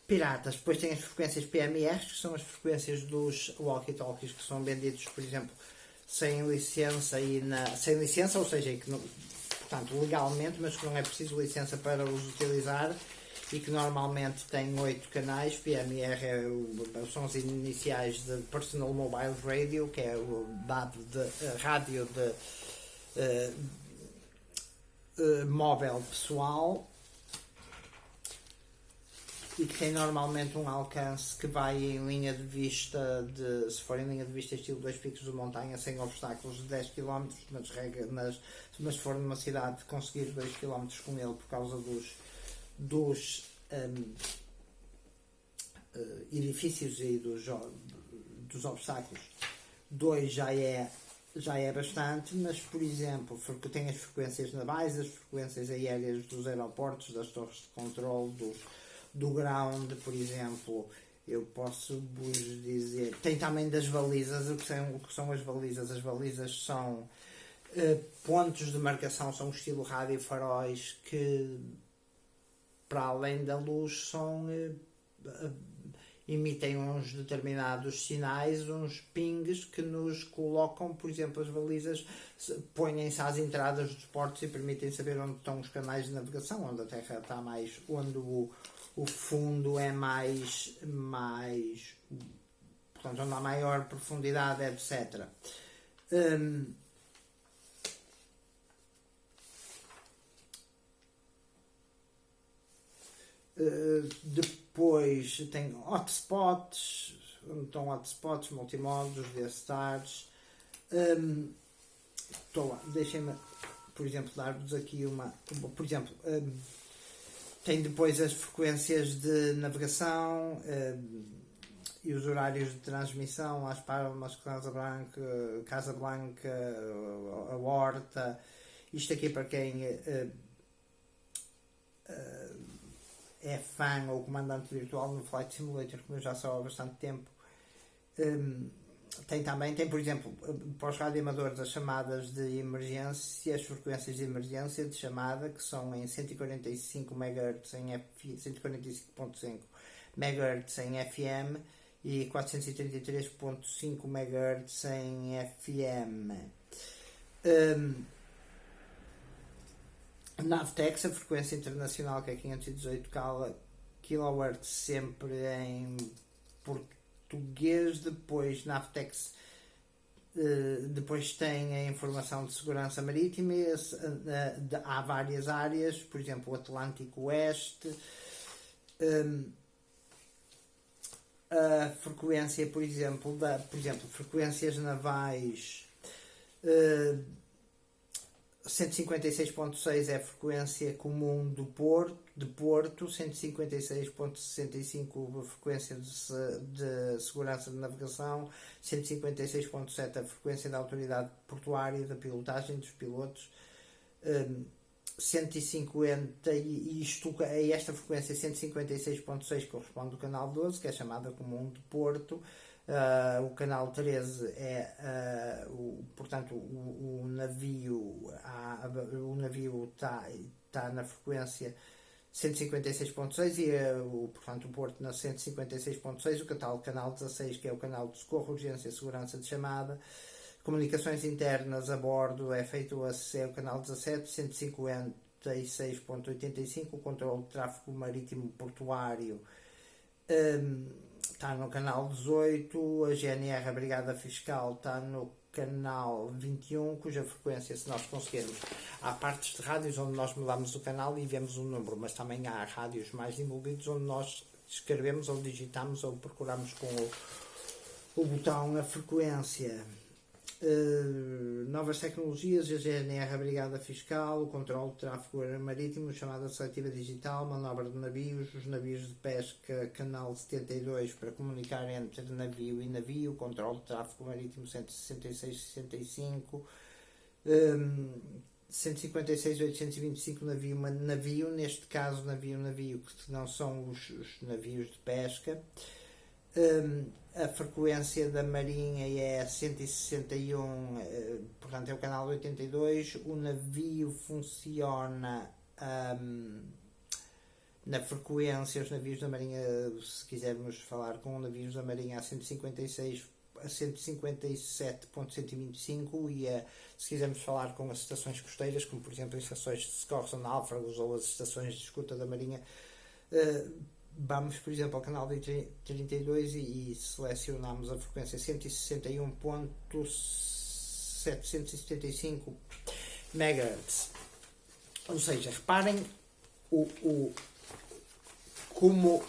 piratas. Depois tem as frequências PMR, que são as frequências dos walkie-talkies que são vendidos, por exemplo, sem licença, ou seja, que não, portanto, legalmente, mas que não é preciso licença para os utilizar e que normalmente têm 8 canais. PMR são os iniciais de Personal Mobile Radio, que é o dado de rádio de móvel pessoal, e que tem normalmente um alcance que vai em linha de vista, se for em linha de vista estilo 2 picos de montanha, sem obstáculos, de 10 km, mas se for numa cidade conseguir 2 km com ele por causa dos edifícios e dos obstáculos, 2 já é bastante, mas, por exemplo, tem as frequências navais, as frequências aéreas dos aeroportos, das torres de controle, do ground, por exemplo. Eu posso vos dizer, tem também das balizas. O que são as balizas? As balizas são pontos de marcação, são estilo rádio faróis que, para além da luz, emitem uns determinados sinais, uns pings que nos colocam, por exemplo, as balizas põem-se às entradas dos portos e permitem saber onde estão os canais de navegação, onde a terra está mais, onde o fundo é mais, portanto, onde há maior profundidade, etc. Depois tem hotspots, onde estão hotspots, multimodos, D-Stars. Deixem-me por exemplo, dar-vos aqui por exemplo, tem depois as frequências de navegação e os horários de transmissão, Las Palmas, Casa Blanca, a Horta. Isto aqui para quem é fã ou comandante virtual no Flight Simulator, como eu já sou há bastante tempo. Tem, por exemplo, para os radioamadores, as chamadas de emergência, as frequências de emergência de chamada, que são em 145 MHz em 145.5 MHz em FM e 433.5 MHz em FM. Navtex, a frequência internacional, que é 518 kHz, sempre em português. Depois Navtex depois tem a informação de segurança marítima. Há várias áreas, por exemplo, o Atlântico Oeste. A frequência, por exemplo, frequências navais, 156.6 é a frequência comum de Porto, 156.65 a frequência de segurança de navegação, 156.7 a frequência da autoridade portuária, da pilotagem dos pilotos, 150, e esta frequência 156.6 corresponde ao canal 12, que é chamada comum de Porto. O canal 13 é portanto o navio está na frequência 156.6 e portanto o Porto na 156.6. O canal 16, que é o canal de socorro, urgência, segurança de chamada, comunicações internas a bordo, é o canal 17, 156.85. O controle de tráfego marítimo portuário está no canal 18, a GNR, a Brigada Fiscal, está no canal 21, cuja frequência, se nós conseguirmos, há partes de rádios onde nós mudamos o canal e vemos o número, mas também há rádios mais envolvidos onde nós escrevemos ou digitamos ou procuramos com o botão a frequência. Novas tecnologias, a GNR, a Brigada Fiscal, o controle de tráfego marítimo, chamada seletiva digital, manobra de navios, os navios de pesca, canal 72 para comunicar entre navio e navio, controle de tráfego marítimo 166-65, 156-825 navio, neste caso navio, que não são os navios de pesca. A frequência da Marinha é 161, portanto é o canal 82. O navio funciona na frequência, os navios da Marinha, se quisermos falar com navios da Marinha, a 156 a 157.125 e se quisermos falar com as estações costeiras, como por exemplo as estações de socorros náufragos ou as estações de escuta da Marinha, vamos, por exemplo, ao canal de 32 e selecionamos a frequência 161.775 MHz. Ou seja, reparem como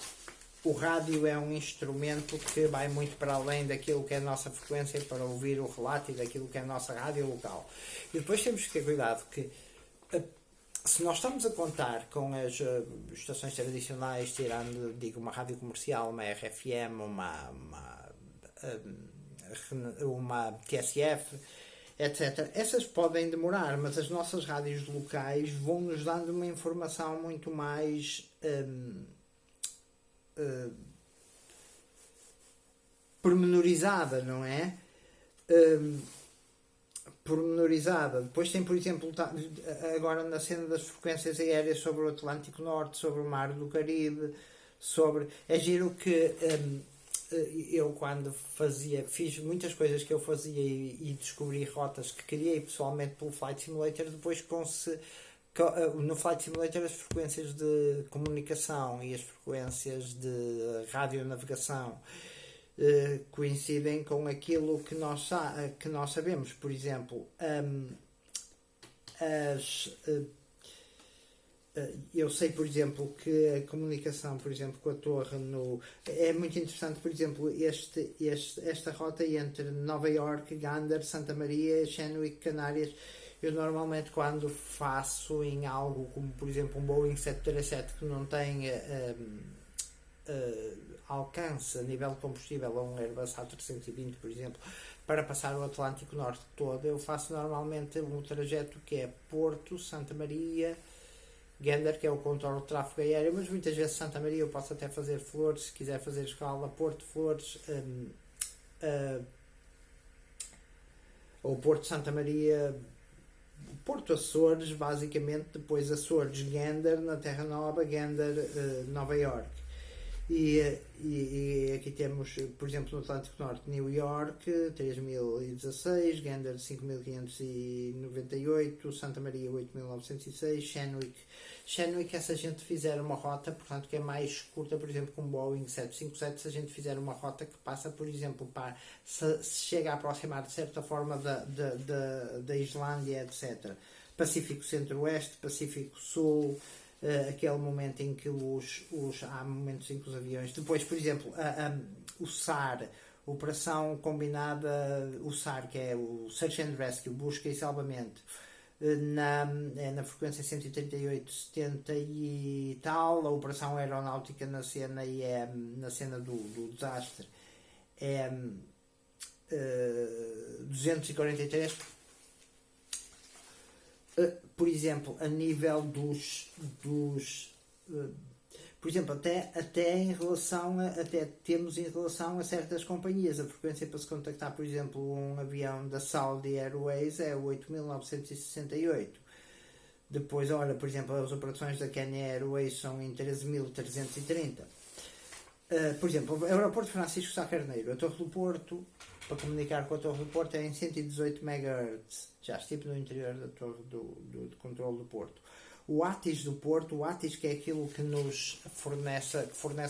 o rádio é um instrumento que vai muito para além daquilo que é a nossa frequência para ouvir o relato e daquilo que é a nossa rádio local. E depois temos que ter cuidado que se nós estamos a contar com as estações tradicionais, tirando, uma rádio comercial, uma RFM, uma TSF, etc., essas podem demorar, mas as nossas rádios locais vão nos dando uma informação muito mais pormenorizada, não é? Pormenorizada. Depois tem, por exemplo, agora na cena das frequências aéreas sobre o Atlântico Norte, sobre o Mar do Caribe, é giro que eu quando fiz muitas coisas que eu fazia e descobri rotas que criei pessoalmente pelo Flight Simulator. Depois no Flight Simulator as frequências de comunicação e as frequências de radionavegação coincidem com aquilo que nós sabemos. Por exemplo, eu sei, por exemplo, que a comunicação, por exemplo, com a torre é muito interessante. Por exemplo, esta rota entre Nova York, Gander, Santa Maria, Chenwick, Canárias. Eu normalmente quando faço em algo como por exemplo um Boeing 737 que não tem alcance a nível de combustível a um Airbus A320, por exemplo, para passar o Atlântico Norte todo, eu faço normalmente um trajeto que é Porto, Santa Maria, Gander, que é o contorno de tráfego aéreo, mas muitas vezes Santa Maria eu posso até fazer Flores, se quiser fazer escala, Porto, Flores, ou Porto, Santa Maria, Porto Açores, basicamente, depois Açores, Gander, na Terra Nova, Gander, Nova York. E aqui temos, por exemplo, no Atlântico Norte, New York 3016, Gander 5598, Santa Maria 8906, Shenwick, se a gente fizer uma rota, portanto que é mais curta, por exemplo, com o Boeing 757, se a gente fizer uma rota que passa, por exemplo, para, se chega a aproximar de certa forma da Islândia, etc. Pacífico Centro-Oeste, Pacífico Sul, aquele momento em que há momentos em que os aviões, depois por exemplo o SAR, Operação Combinada, o SAR, que é o Search and Rescue, busca e salvamento, na frequência 138, 70 e tal. A Operação Aeronáutica na cena e é na cena do desastre é 243. Por exemplo, a nível por exemplo, até em relação até temos em relação a certas companhias, a frequência para se contactar, por exemplo, um avião da Saudi Airways é 8.968. Depois, olha, por exemplo, as operações da Kenya Airways são em 13.330. Por exemplo, o aeroporto Francisco Sá Carneiro, a Torre do Porto, para comunicar com a Torre do Porto, é em 118 MHz. Já estive no interior da Torre do controle do Porto. O ATIS do Porto, o ATIS, que é aquilo que nos fornece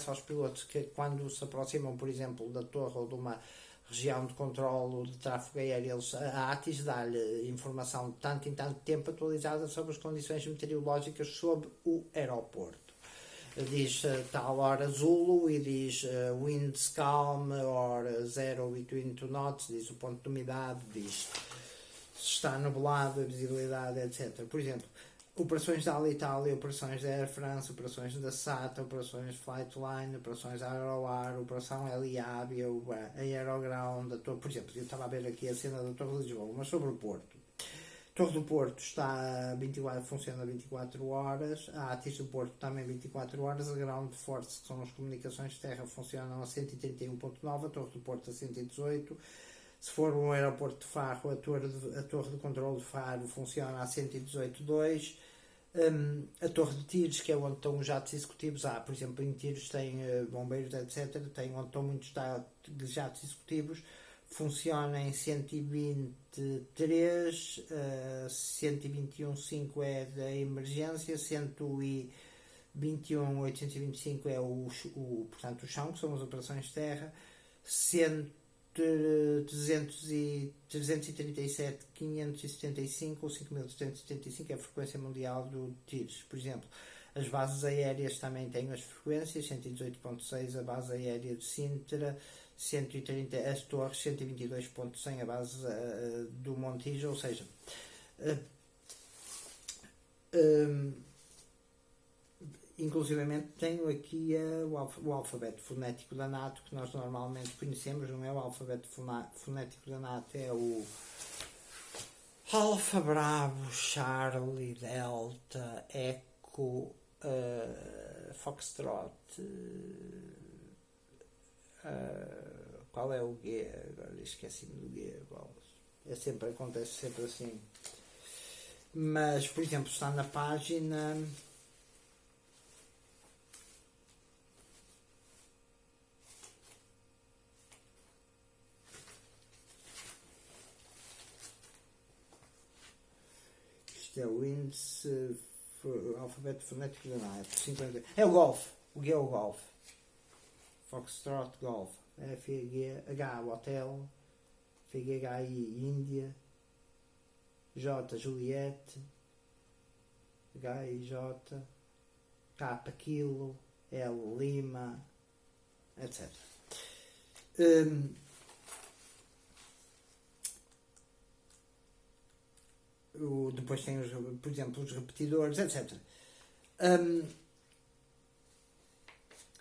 aos pilotos que quando se aproximam, por exemplo, da torre ou de uma região de controle de tráfego aéreo, a ATIS dá-lhe informação de tanto em tanto tempo atualizada sobre as condições meteorológicas sobre o aeroporto. Diz tal hora Zulu e diz winds calm or 0 between 2 knots, diz o ponto de umidade, diz se está nublado, a visibilidade, etc. Por exemplo, operações da Alitalia, operações da Air France, operações da SATA, operações Flightline, operações Aeroar, operação LIAB, a Aeroground, por exemplo, eu estava a ver aqui a cena da Torre de Lisboa, mas sobre o Porto. Torre do Porto funciona 24 horas, a ATIS do Porto também 24 horas, a Ground Force, que são as comunicações de terra, funcionam a 131.9, a Torre do Porto a 118. Se for um aeroporto de Faro, a torre de controle de Faro funciona a 118.2. A Torre de Tiros, que é onde estão os jatos executivos, por exemplo, em Tiros tem bombeiros, etc. Tem onde estão muitos jatos executivos, funciona em 123, 121.5 é da emergência, 121.825 é portanto, o chão, que são as operações de terra, 337.575 ou 5.375 é a frequência mundial do tiros. Por exemplo, as bases aéreas também têm as frequências, 118.6 a base aérea de Sintra, 130 as torres, 122.100 a base do Montijo, ou seja, inclusivamente tenho aqui o alfabeto fonético da NATO, que nós normalmente conhecemos, não é o alfabeto fonético da NATO, é o Alfa, Bravo, Charlie, Delta, Echo, Foxtrot, qual é o G? Agora esqueci-me do G. Acontece sempre assim. Mas, por exemplo, está na página... Isto é o índice alfabeto fonético da NATO. É o Golf. O G é o Golf. Foxtrot, Golf. FGH, Hotel. FGHI, Índia. J, Juliette. HIJ. K, Kilo. L, Lima. Etc. depois tem, por exemplo, os repetidores, etc.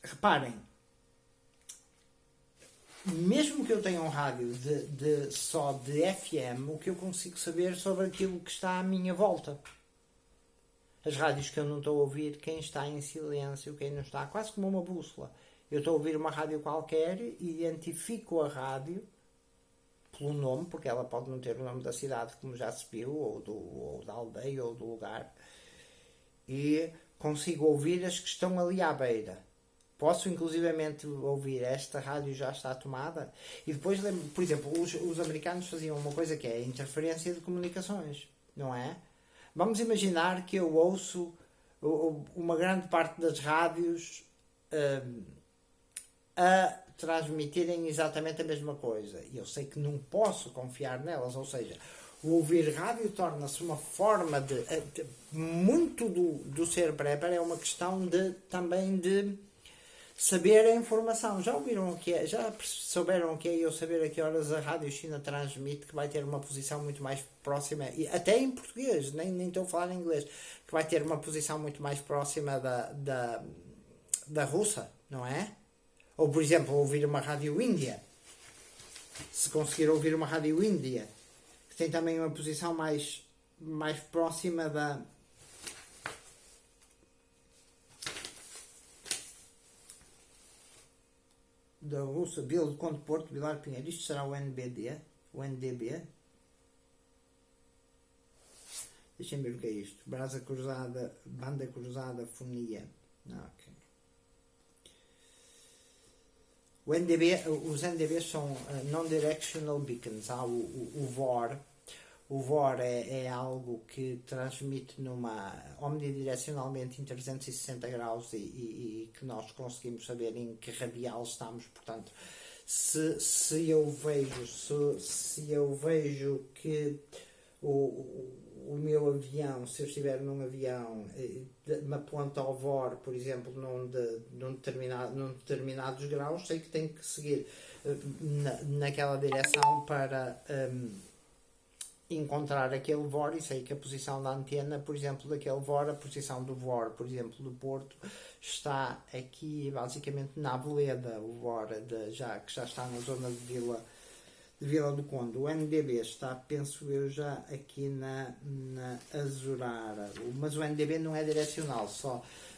Reparem, mesmo que eu tenha um rádio só de FM, o que eu consigo saber sobre aquilo que está à minha volta. As rádios que eu não estou a ouvir, quem está em silêncio, quem não está, quase como uma bússola. Eu estou a ouvir uma rádio qualquer, identifico a rádio pelo nome, porque ela pode não ter o nome da cidade, como já se viu, ou da aldeia, ou do lugar, e consigo ouvir as que estão ali à beira. Posso inclusivamente ouvir esta rádio já está tomada. E depois, por exemplo, os americanos faziam uma coisa que é a interferência de comunicações, não é? Vamos imaginar que eu ouço uma grande parte das rádios a transmitirem exatamente a mesma coisa. E eu sei que não posso confiar nelas, ou seja, o ouvir rádio torna-se uma forma muito do ser prepper, é uma questão também de saber a informação. Já ouviram o que é? Já souberam o que é eu saber a que horas a Rádio China transmite, que vai ter uma posição muito mais próxima, e até em português, nem estou a falar em inglês, que vai ter uma posição muito mais próxima da russa, não é? Ou, por exemplo, ouvir uma rádio índia. Se conseguir ouvir uma rádio índia, que tem também uma posição mais próxima da russa. Vila do Conde Porto, Vilar Pinheiro. Isto será o NBD? O NDB? Deixem-me ver o que é isto. Brasa cruzada, banda cruzada, fonia. Ok. O NDB, os NDBs são Non-Directional Beacons. Há o VOR. O VOR é algo que transmite omnidirecionalmente em 360 graus e que nós conseguimos saber em que radial estamos. Portanto, se eu vejo que o meu avião, se eu estiver num avião, me aponta ao VOR, por exemplo, num determinados graus, sei que tenho que seguir naquela direção para encontrar aquele VOR, e sei que a posição da antena, por exemplo, daquele VOR, a posição do VOR, por exemplo, do Porto, está aqui basicamente na Aveleda, o VOR, que já está na zona de Vila do Conde. O NDB está, penso eu, já aqui na Azurara, mas o NDB não é direcional,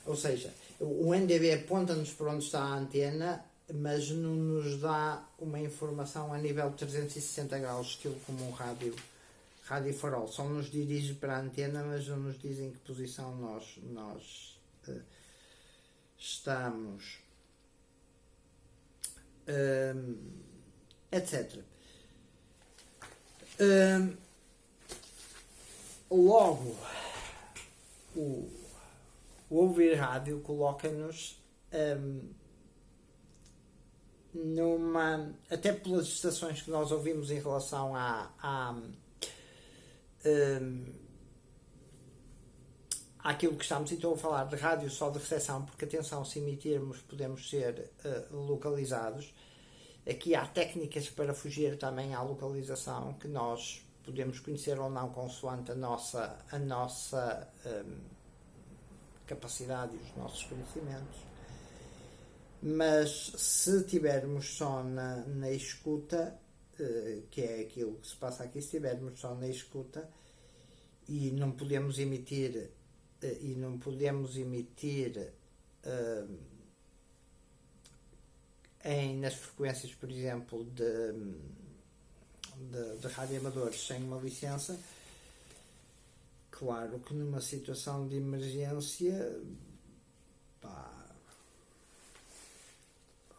ou seja, o NDB aponta-nos para onde está a antena, mas não nos dá uma informação a nível de 360 graus, estilo como um rádio farol. Só nos dirige para a antena, mas não nos diz em que posição nós estamos, etc. Logo, o ouvir rádio coloca-nos até pelas estações que nós ouvimos em relação àquilo que estamos, e estou a falar de rádio só de recepção, porque atenção, se emitirmos podemos ser localizados. Aqui há técnicas para fugir também à localização, que nós podemos conhecer ou não consoante a nossa capacidade e os nossos conhecimentos. Mas se tivermos só na escuta, que é aquilo que se passa aqui, se estivermos só na escuta e não podemos emitir nas frequências, por exemplo, de radioamadores sem uma licença, claro que numa situação de emergência,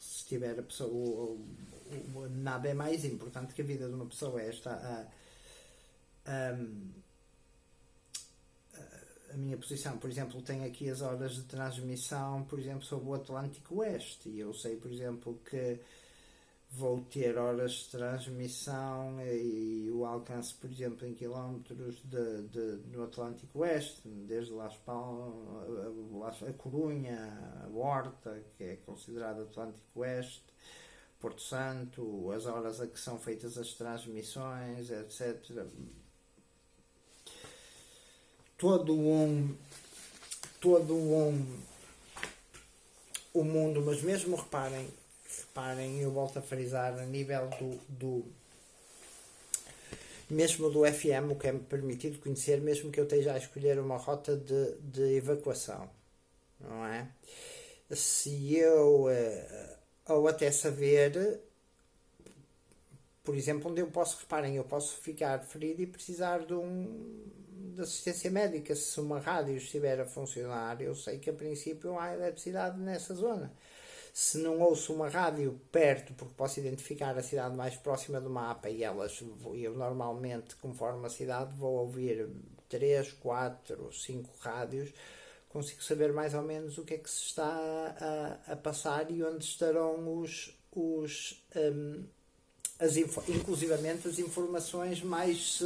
se tiver a pessoa, nada é mais importante que a vida de uma pessoa. A minha posição, por exemplo, tem aqui as horas de transmissão, por exemplo, sobre o Atlântico Oeste, e eu sei, por exemplo, que vou ter horas de transmissão e o alcance, por exemplo, em quilómetros no Atlântico Oeste, desde Las Palmas, a Corunha, a Horta, que é considerado Atlântico Oeste, Porto Santo, as horas a que são feitas as transmissões, etc. todo o mundo, mas mesmo reparem, eu volto a frisar, a nível mesmo do FM, o que é permitido conhecer, mesmo que eu esteja a escolher uma rota de evacuação, não é? Se eu, ou até saber, por exemplo, onde eu posso, reparem, eu posso ficar ferido e precisar de assistência médica. Se uma rádio estiver a funcionar, eu sei que a princípio há eletricidade nessa zona. Se não ouço uma rádio perto, porque posso identificar a cidade mais próxima do mapa e eu normalmente, conforme a cidade, vou ouvir 3, 4, 5 rádios, consigo saber mais ou menos o que é que se está a passar e onde estarão inclusivamente as informações mais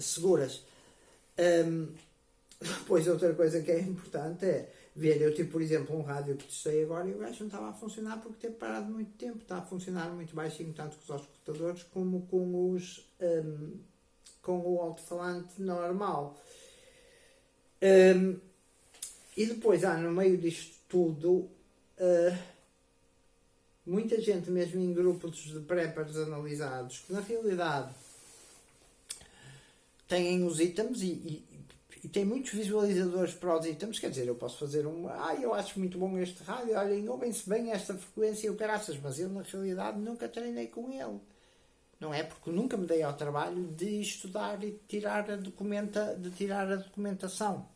seguras. Depois, outra coisa que é importante é ver, eu tive, por exemplo, um rádio que testei agora e o gajo não estava a funcionar porque teve parado muito tempo, está a funcionar muito baixinho, tanto com os auscultadores como com o alto-falante normal. E depois há no meio disto tudo muita gente, mesmo em grupos de preppers analisados, que na realidade têm os itens e tem muitos visualizadores para os itens. Quer dizer, eu posso fazer eu acho muito bom este rádio, olhem, ouvem-se bem esta frequência e o caraças, mas eu na realidade nunca treinei com ele, não é? Porque nunca me dei ao trabalho de estudar e de tirar a documentação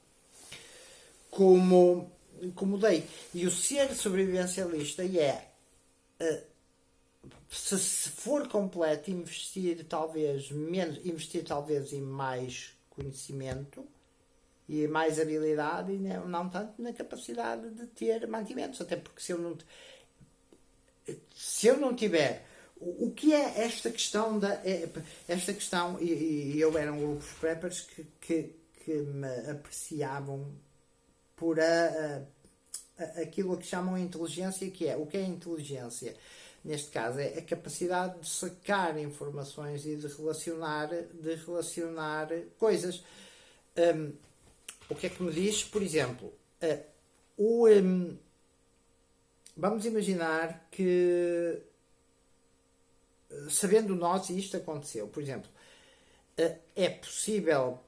como dei. E o ser sobrevivencialista se for completo, investir talvez em mais conhecimento e mais habilidade e não tanto na capacidade de ter mantimentos, até porque se eu não tiver o que é esta questão e eu era um grupo de preppers que me apreciavam por aquilo que chamam a inteligência, que é o que é a inteligência. Neste caso, é a capacidade de sacar informações e de relacionar coisas. O que é que me diz? Por exemplo, vamos imaginar que, sabendo nós, e isto aconteceu, por exemplo, é possível,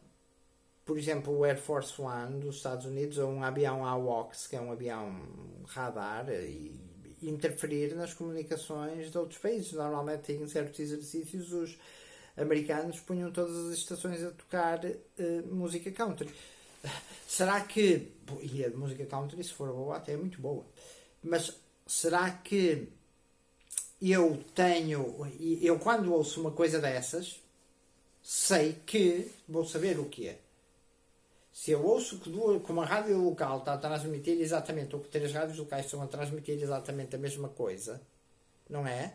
por exemplo, o Air Force One dos Estados Unidos, ou um avião AWACS, que é um avião radar, e interferir nas comunicações de outros países. Normalmente, em certos exercícios, os americanos punham todas as estações a tocar música country. Será que, e a música country, se for boa, até é muito boa, mas será que eu quando ouço uma coisa dessas, sei que vou saber o que é? Se eu ouço que uma rádio local está a transmitir exatamente, ou que 3 rádios locais estão a transmitir exatamente a mesma coisa, não é?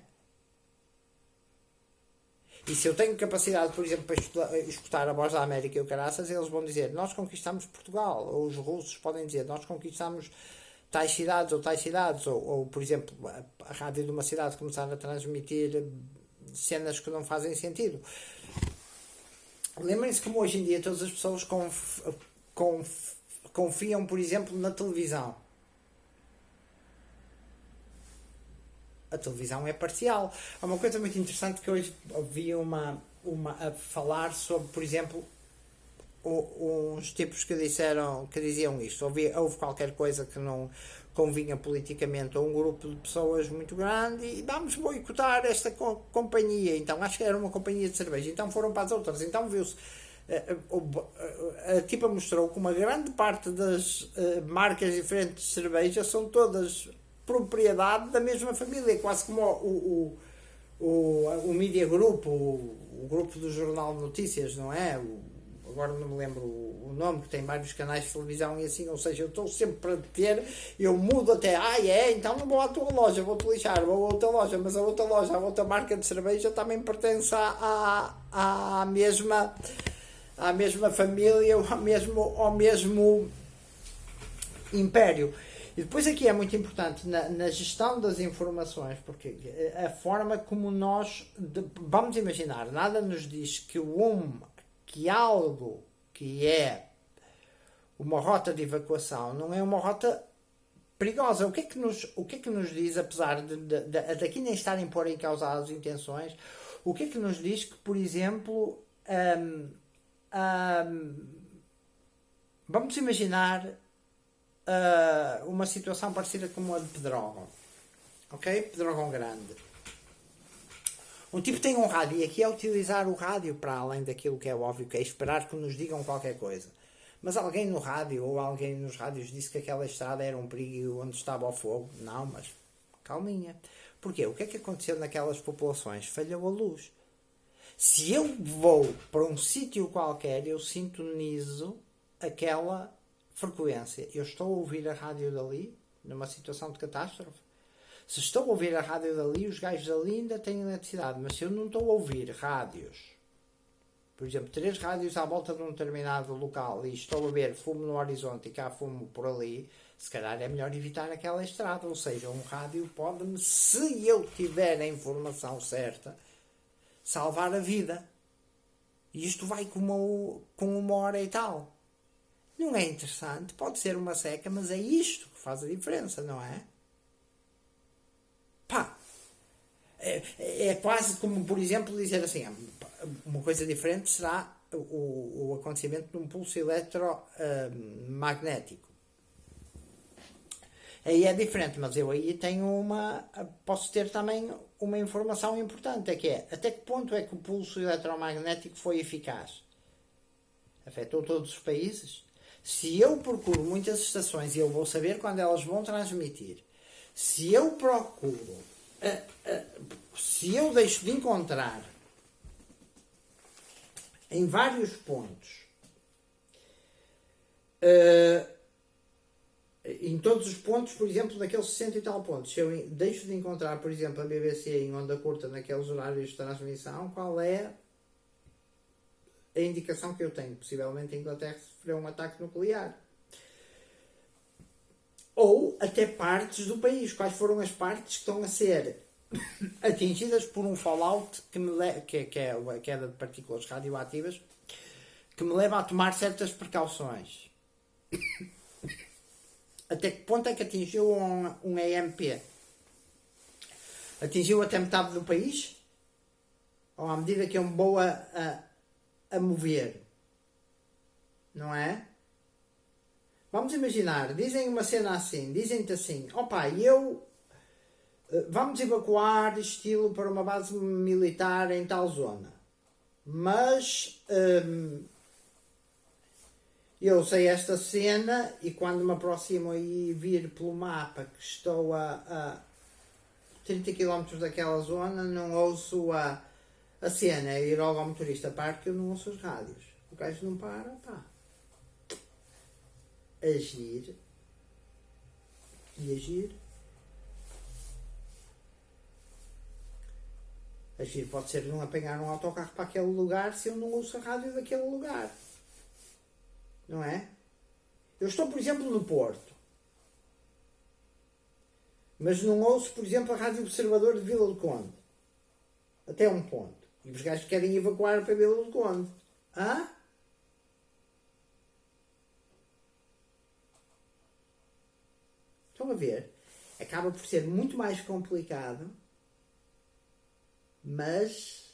E se eu tenho capacidade, por exemplo, para escutar a Voz da América e o caraças, eles vão dizer, nós conquistamos Portugal. Ou os russos podem dizer, nós conquistamos tais cidades. Ou por exemplo, a rádio de uma cidade começar a transmitir cenas que não fazem sentido. Lembrem-se como hoje em dia todas as pessoas confiam, por exemplo, na televisão. A televisão é parcial. Há uma coisa muito interessante que hoje ouvi a falar sobre, por exemplo, uns tipos que diziam isto. Houve qualquer coisa que não convinha politicamente a um grupo de pessoas muito grande e vamos boicotar esta companhia. Então, acho que era uma companhia de cerveja. Então foram para as outras. Então viu-se. A tipa mostrou que uma grande parte das marcas diferentes de cerveja são todas propriedade da mesma família, quase como o Media Group, o grupo do Jornal de Notícias, não é? Agora não me lembro o nome, que tem vários canais de televisão e assim, ou seja, eu estou sempre para ter, eu mudo até, então não vou à tua loja, vou-te lixar, vou a outra loja, mas a outra loja, a outra marca de cerveja também pertence à mesma família, ao mesmo império. E depois aqui é muito importante na gestão das informações, porque a forma como nós, vamos imaginar, nada nos diz que que algo que é uma rota de evacuação não é uma rota perigosa. O que é que nos diz, apesar daqui nem estarem por em causa as intenções, o que é que nos diz que, por exemplo, vamos imaginar uma situação parecida com a de Pedrógão, ok? Pedrógão Grande. Um tipo tem um rádio e aqui é utilizar o rádio para além daquilo que é óbvio, que é esperar que nos digam qualquer coisa. Mas alguém no rádio ou alguém nos rádios disse que aquela estrada era um perigo onde estava o fogo. Não, mas calminha. Porquê? O que é que aconteceu naquelas populações? Falhou a luz. Se eu vou para um sítio qualquer, eu sintonizo aquela frequência. Eu estou a ouvir a rádio dali, numa situação de catástrofe. Se estou a ouvir a rádio dali, os gajos dali ainda têm eletricidade. Mas se eu não estou a ouvir rádios, por exemplo, 3 rádios à volta de um determinado local e estou a ver fumo no horizonte e cá fumo por ali, se calhar é melhor evitar aquela estrada. Ou seja, um rádio pode-me, se eu tiver a informação certa, salvar a vida. E isto vai com 1 hora e tal. Não é interessante? Pode ser uma seca, mas é isto que faz a diferença, não é? Pá! É quase como, por exemplo, dizer assim, uma coisa diferente será o acontecimento de um pulso eletromagnético. Aí é diferente, mas eu aí tenho posso ter também uma informação importante, que é até que ponto é que o pulso eletromagnético foi eficaz? Afetou todos os países? Se eu procuro muitas estações e eu vou saber quando elas vão transmitir, se eu procuro, se eu deixo de encontrar em vários pontos, em todos os pontos, por exemplo, daqueles 60 e tal pontos, se eu deixo de encontrar, por exemplo, a BBC em onda curta naqueles horários de transmissão, qual é a indicação que eu tenho? Possivelmente a Inglaterra sofreu um ataque nuclear. Ou até partes do país. Quais foram as partes que estão a ser atingidas por um fallout que é a queda de partículas radioativas, que me leva a tomar certas precauções? Até que ponto é que atingiu um EMP? Atingiu até metade do país? Ou à medida que eu me vou a mover? Não é? Vamos imaginar, dizem uma cena assim, dizem-te assim, opa, vamos evacuar estilo para uma base militar em tal zona. Mas eu sei esta cena e quando me aproximo e vir pelo mapa que estou a 30 km daquela zona, não ouço a cena, ir logo ao motorista, porque eu não ouço os rádios. O gajo não para, pá. Agir. Agir pode ser não apanhar um autocarro para aquele lugar se eu não ouço a rádio daquele lugar. Não é? Eu estou, por exemplo, no Porto. Mas não ouço, por exemplo, a Rádio Observador de Vila do Conde. Até um ponto. E os gajos querem evacuar para Vila do Conde. Hã? Estão a ver? Acaba por ser muito mais complicado, mas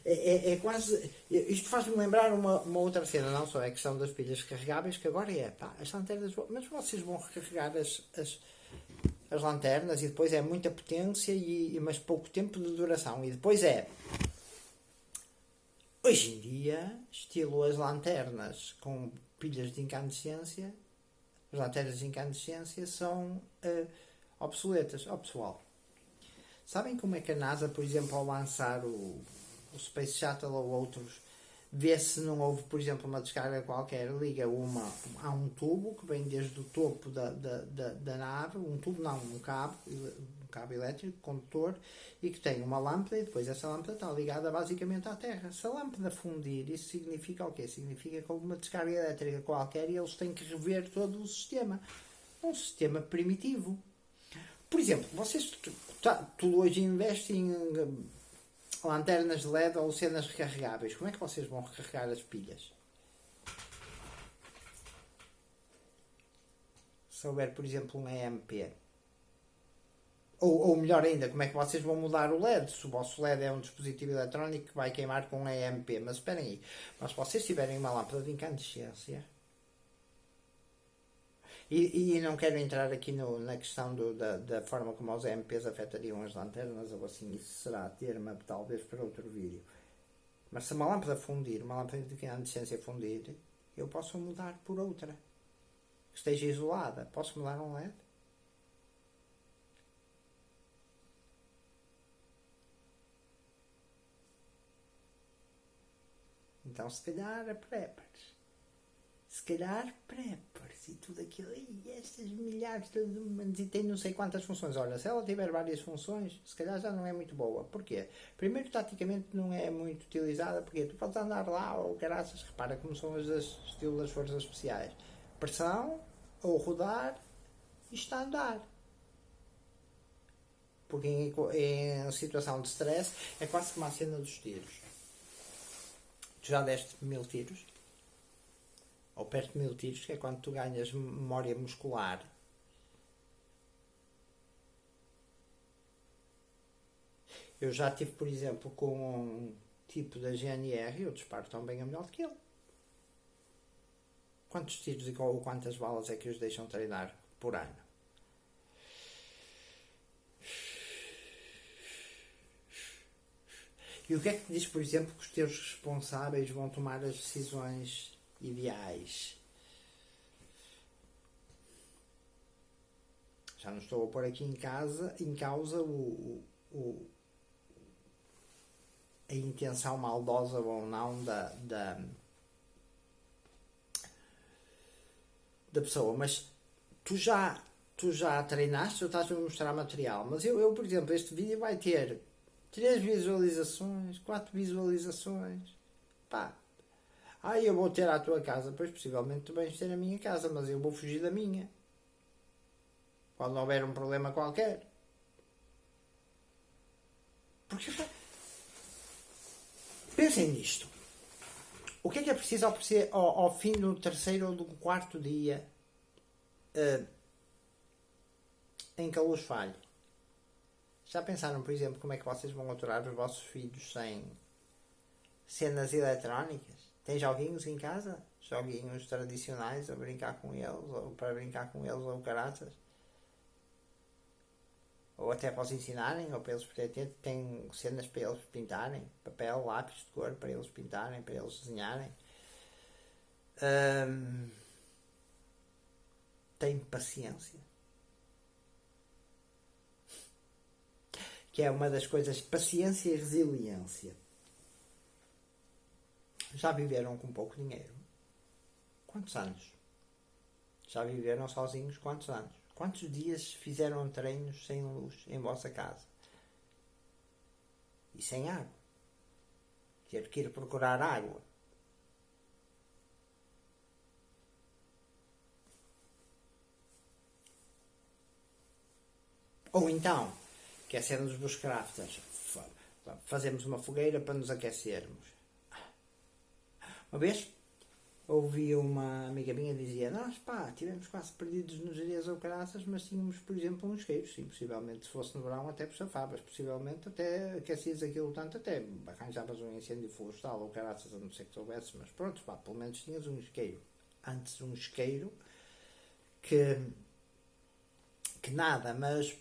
é quase... Isto faz-me lembrar uma outra cena, não só é a questão das pilhas carregáveis, que agora as lanternas... Mas vocês vão recarregar as lanternas e depois é muita potência, mas pouco tempo de duração. E depois hoje em dia, estilo as lanternas com pilhas de incandescência, as lanternas de incandescência são obsoletas. Pessoal, sabem como é que a NASA, por exemplo, ao lançar o Space Shuttle ou outros, vê se não houve, por exemplo, uma descarga qualquer, liga a um tubo que vem desde o topo da nave, um cabo elétrico, condutor, e que tem uma lâmpada, e depois essa lâmpada está ligada basicamente à Terra. Se a lâmpada fundir, isso significa o quê? Significa que houve uma descarga elétrica qualquer e eles têm que rever todo o sistema. Um sistema primitivo. Por exemplo, tu hoje investes lanternas LED ou cenas recarregáveis. Como é que vocês vão recarregar as pilhas? Se houver, por exemplo, um EMP. Ou melhor ainda, como é que vocês vão mudar o LED? Se o vosso LED é um dispositivo eletrónico que vai queimar com um EMP. Mas esperem aí. Mas se vocês tiverem uma lâmpada de incandescência... E não quero entrar aqui na questão da forma como os EMPs afetariam as lanternas, ou assim, isso será tema talvez para outro vídeo. Mas se uma lâmpada fundir, uma lâmpada de incandescência fundir, eu posso mudar por outra que esteja isolada. Posso mudar um LED? Então se calhar a preppers. Se calhar preppers e tudo aquilo. E estas milhares de humanos e tem não sei quantas funções. Olha, se ela tiver várias funções, se calhar já não é muito boa. Porquê? Primeiro, taticamente não é muito utilizada. Porque tu podes andar lá ou caraças. Repara como são as estilo das forças especiais. Pressão, ou rodar, e está a andar. Porque em situação de stress é quase como a cena dos tiros. Tu já deste 1000 tiros? Ou perto de 1000 tiros, que é quando tu ganhas memória muscular. Eu já tive, por exemplo, com um tipo da GNR e eu disparo tão bem a melhor do que ele. Quantos tiros e quantas balas é que os deixam treinar por ano? E o que é que diz, por exemplo, que os teus responsáveis vão tomar as decisões ideais? Já não estou a pôr aqui em causa a intenção maldosa ou não da pessoa, mas tu já treinaste ou estás a mostrar material? Mas eu, por exemplo, este vídeo vai ter 3 visualizações, 4 visualizações. Pá. Eu vou ter à tua casa. Pois possivelmente tu vais ter a minha casa, mas eu vou fugir da minha. Quando houver um problema qualquer. Porque pensem nisto. O que é preciso ao fim do terceiro ou do quarto dia em que a luz falhe? Já pensaram, por exemplo, como é que vocês vão aturar os vossos filhos sem cenas eletrónicas? Tem joguinhos em casa? Joguinhos tradicionais a brincar com eles, ou para brincar com eles, ou caraças? Ou até para os ensinarem, ou para eles tem cenas para eles pintarem, papel, lápis de cor para eles pintarem, para eles desenharem. Tem paciência. Que é uma das coisas, paciência e resiliência. Já viveram com pouco dinheiro? Quantos anos? Já viveram sozinhos? Quantos anos? Quantos dias fizeram treinos sem luz em vossa casa? E sem água? Ter que ir procurar água? Ou então, que é a cena dos bushcrafters, fazemos uma fogueira para nos aquecermos. Uma vez ouvi uma amiga minha dizia: nós tivemos quase perdidos nos areias ou caraças, mas tínhamos, por exemplo, um isqueiro. Sim, possivelmente se fosse no verão até safavas, possivelmente até aquecias aquilo tanto, até arranjavas um incêndio florestal ou caraças, a não ser que soubesse, mas pronto, pelo menos tinhas um isqueiro. Antes um isqueiro que nada, mas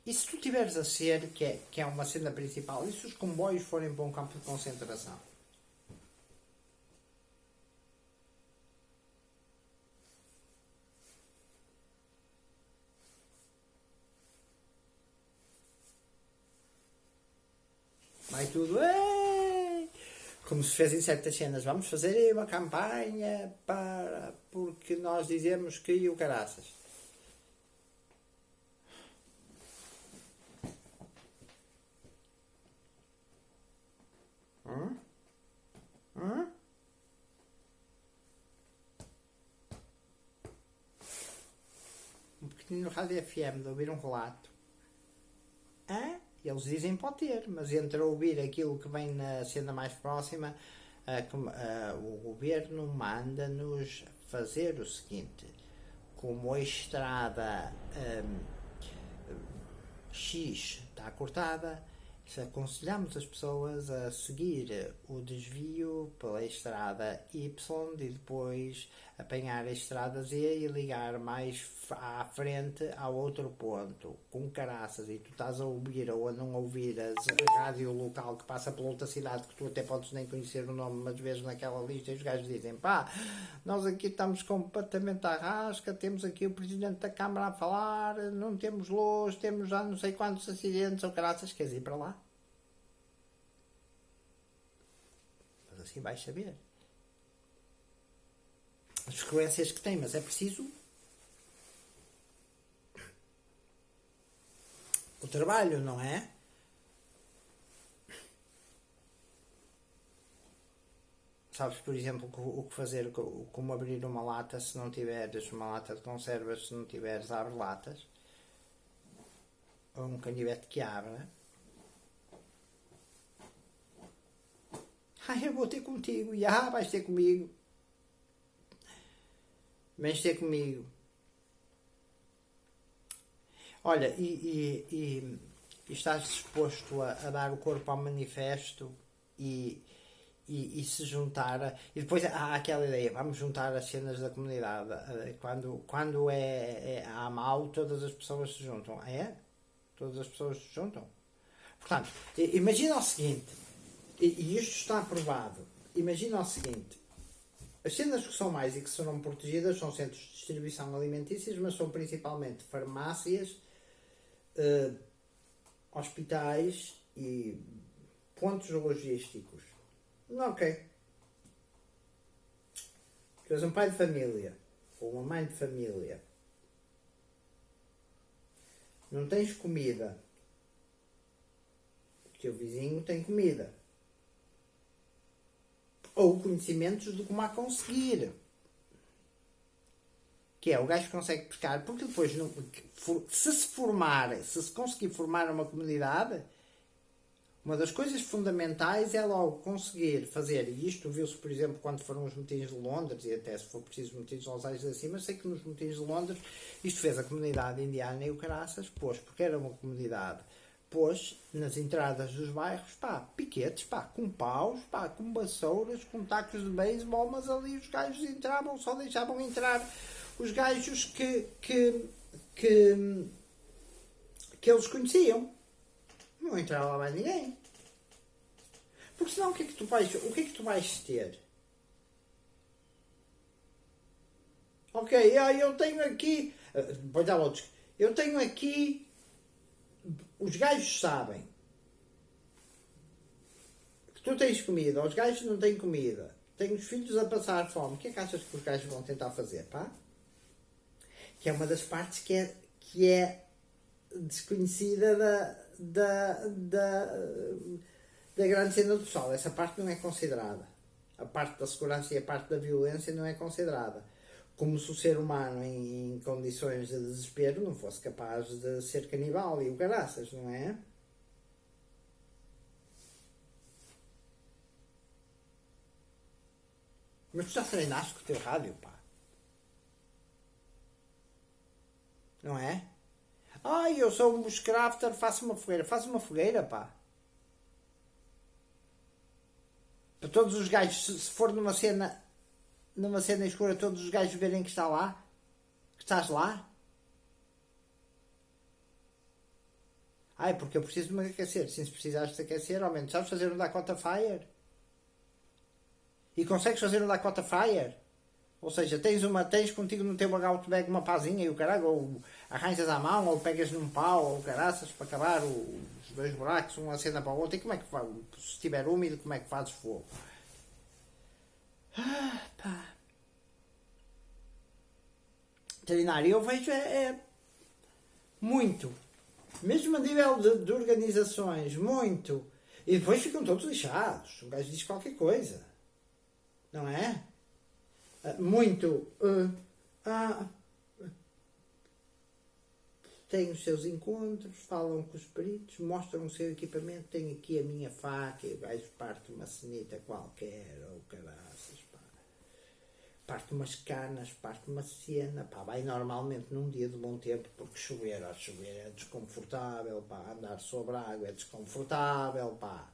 e se tu tiveres a ser, que é uma cena principal, e se os comboios forem para um campo de concentração? Vai tudo, como se fez em certas cenas, vamos fazer aí uma campanha porque nós dizemos que o caraças. Um pequenino rádio FM de ouvir um relato. Eles dizem pode ter, mas entre ouvir aquilo que vem na cena mais próxima, o governo manda-nos fazer o seguinte: como a estrada X está cortada, se aconselhamos as pessoas a seguir o desvio pela estrada Y e depois apanhar a estrada Z e ligar mais à frente ao outro ponto, com caraças, e tu estás a ouvir ou a não ouvir a rádio local que passa pela outra cidade que tu até podes nem conhecer o nome, mas vês naquela lista e os gajos dizem pá, nós aqui estamos completamente à rasca, temos aqui o Presidente da Câmara a falar, não temos luz, temos já não sei quantos acidentes ou caraças, queres ir para lá? Mas assim vais saber as frequências que tem, mas é preciso o trabalho, não é? Sabes, por exemplo, o que fazer, como abrir uma lata se não tiveres uma lata de conservas, se não tiveres abre-latas, ou um canivete que abra. Eu vou ter contigo, vais ter comigo. Vens ter comigo. Olha, e estás disposto a dar o corpo ao manifesto e se juntar. E depois há aquela ideia, vamos juntar as cenas da comunidade. Quando há mal, todas as pessoas se juntam. É? Todas as pessoas se juntam. Portanto, imagina o seguinte, e isto está aprovado. Imagina o seguinte. As cenas que são mais e que serão protegidas são centros de distribuição alimentícias, mas são principalmente farmácias, hospitais e pontos logísticos. Ok. Tu és um pai de família ou uma mãe de família. Não tens comida. O teu vizinho tem comida. Ou conhecimentos de como a conseguir. Que é, o gajo consegue pescar, porque depois, se se conseguir formar uma comunidade, uma das coisas fundamentais é logo conseguir fazer, e isto viu-se, por exemplo, quando foram os motins de Londres, e até se for preciso motins de Los Angeles assim, mas sei que nos motins de Londres isto fez a comunidade indiana e o caraças, porque era uma comunidade, nas entradas dos bairros, piquetes, com paus, com vassouras, com tacos de beisebol, mas ali os gajos entravam, só deixavam entrar os gajos que eles conheciam. Não entrava lá mais ninguém. Porque senão o que é que tu vais ter? Ok, eu tenho aqui... Depois há outros. Eu tenho aqui... Os gajos sabem que tu tens comida, os gajos não têm comida. Tenho os filhos a passar fome. O que é que achas que os gajos vão tentar fazer, Que é uma das partes que é desconhecida da grande cena do pessoal. Essa parte não é considerada. A parte da segurança e a parte da violência não é considerada. Como se o ser humano em condições de desespero não fosse capaz de ser canibal e o caraças, não é? Mas tu já treinaste com o teu rádio, Não é? Eu sou um bushcrafter, faço uma fogueira. Faz uma fogueira, Para todos os gajos, se for numa cena escura, todos os gajos verem que está lá, que estás lá. Porque eu preciso de me aquecer. Se precisares de aquecer, ao menos sabes fazer um Dakota Fire? E consegues fazer um Dakota Fire? Ou seja, tens contigo no teu bag uma pazinha e o caralho, ou arranjas à mão, ou pegas num pau, ou caraças, para acabar os dois buracos, uma cena para a outra. E como é que faz? Se estiver úmido, como é que fazes fogo? Treinar, eu vejo muito. Mesmo a nível de organizações, muito. E depois ficam todos lixados. O gajo diz qualquer coisa. Não é? Muito. têm os seus encontros, falam com os peritos, mostram o seu equipamento, tenho aqui a minha faca, e o gajo parte uma cenita qualquer, ou caraças, pá. Parte umas canas, parte uma cena, pá, vai normalmente num dia de bom tempo, porque chover é desconfortável, pá, andar sobre a água é desconfortável, pá.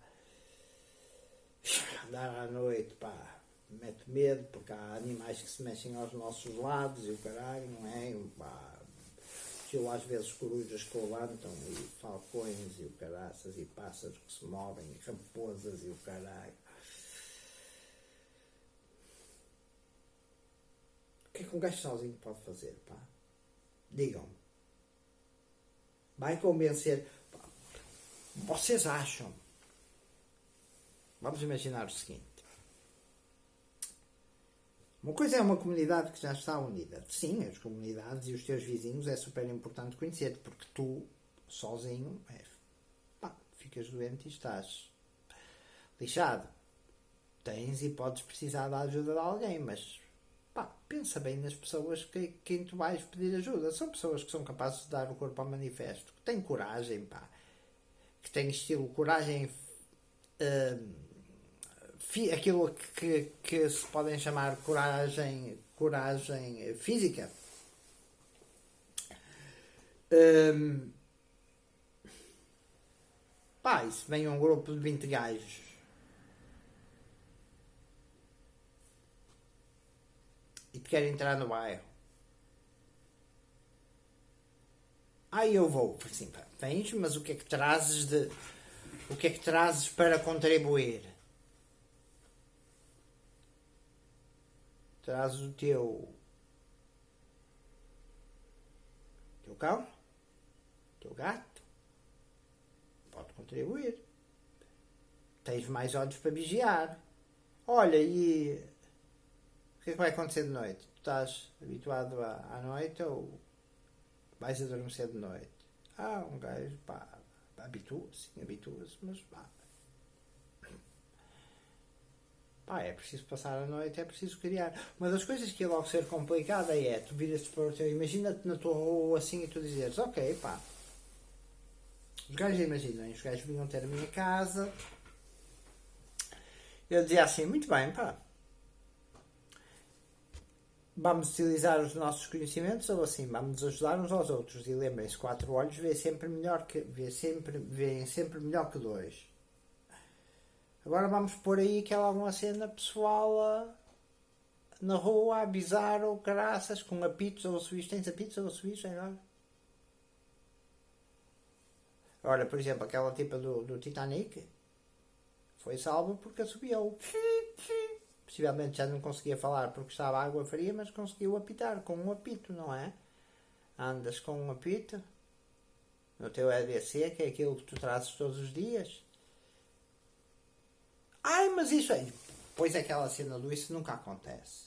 Andar à noite, pá, mete medo, porque há animais que se mexem aos nossos lados e o caralho, não é? Pá, eu às vezes corujas que levantam e falcões e o caraças e pássaros que se movem e raposas e o caralho. O que é que um gajo sozinho pode fazer, pá? Digam-me. Vai convencer. Pá, vocês acham? Vamos imaginar o seguinte. Uma coisa é uma comunidade que já está unida. Sim, as comunidades e os teus vizinhos é super importante conhecer, porque tu, sozinho, ficas doente e estás lixado. Tens e podes precisar da ajuda de alguém, mas pensa bem nas pessoas que quem tu vais pedir ajuda. São pessoas que são capazes de dar o corpo ao manifesto, que têm coragem, que têm estilo coragem... aquilo que se podem chamar coragem física. E se vem um grupo de 20 gajos e te querem entrar no bairro, eu vou, assim, vens, mas o que é que trazes para contribuir? Traz o teu cão, o teu gato, pode contribuir. Tens mais olhos para vigiar. Olha, e o que é que vai acontecer de noite? Tu estás habituado à noite ou vais adormecer de noite? Um gajo, habitua-se, mas é preciso passar a noite, é preciso criar. Uma das coisas que ia logo ser complicada é tu viras-te para o teu... Imagina-te na tua rua assim e tu dizeres, ok, os gajos imaginam, os gajos vinham ter a minha casa. Eu dizia assim, muito bem, vamos utilizar os nossos conhecimentos ou assim, vamos ajudar uns aos outros. E lembrem-se, 4 olhos vêem sempre melhor que 2. Agora vamos pôr aí aquela alguma cena pessoal na rua a avisar ou caraças com apitos ou suíços. Tens apitos ou suíços agora? Agora, por exemplo, aquela tipa do Titanic foi salva porque assobiou. Possivelmente já não conseguia falar porque estava água fria, mas conseguiu apitar com um apito, não é? Andas com um apito no teu EDC, que é aquilo que tu trazes todos os dias. Mas isso aí... Pois é, aquela cena do isso nunca acontece.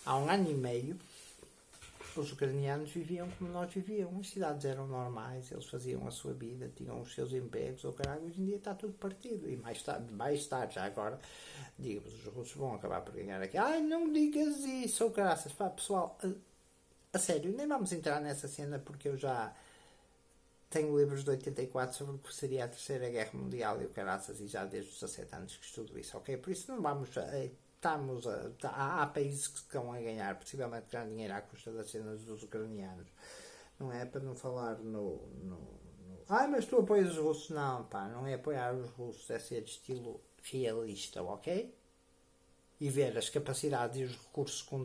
Há 1 ano e meio, os ucranianos viviam como nós vivíamos. As cidades eram normais, eles faziam a sua vida, tinham os seus empregos, hoje em dia está tudo partido. E mais tarde já agora, digamos, os russos vão acabar por ganhar aqui. Não digas isso, graças. Pessoal, a sério, nem vamos entrar nessa cena porque eu já... Tenho livros de 84 sobre o que seria a Terceira Guerra Mundial e o caraças, e já desde os 17 anos que estudo isso, ok? Por isso não vamos... há países que estão a ganhar, possivelmente ganhar dinheiro à custa das cenas dos ucranianos. Não é para não falar mas tu apoias os russos? Não, não é apoiar os russos, é ser de estilo realista, ok? E ver as capacidades e os recursos que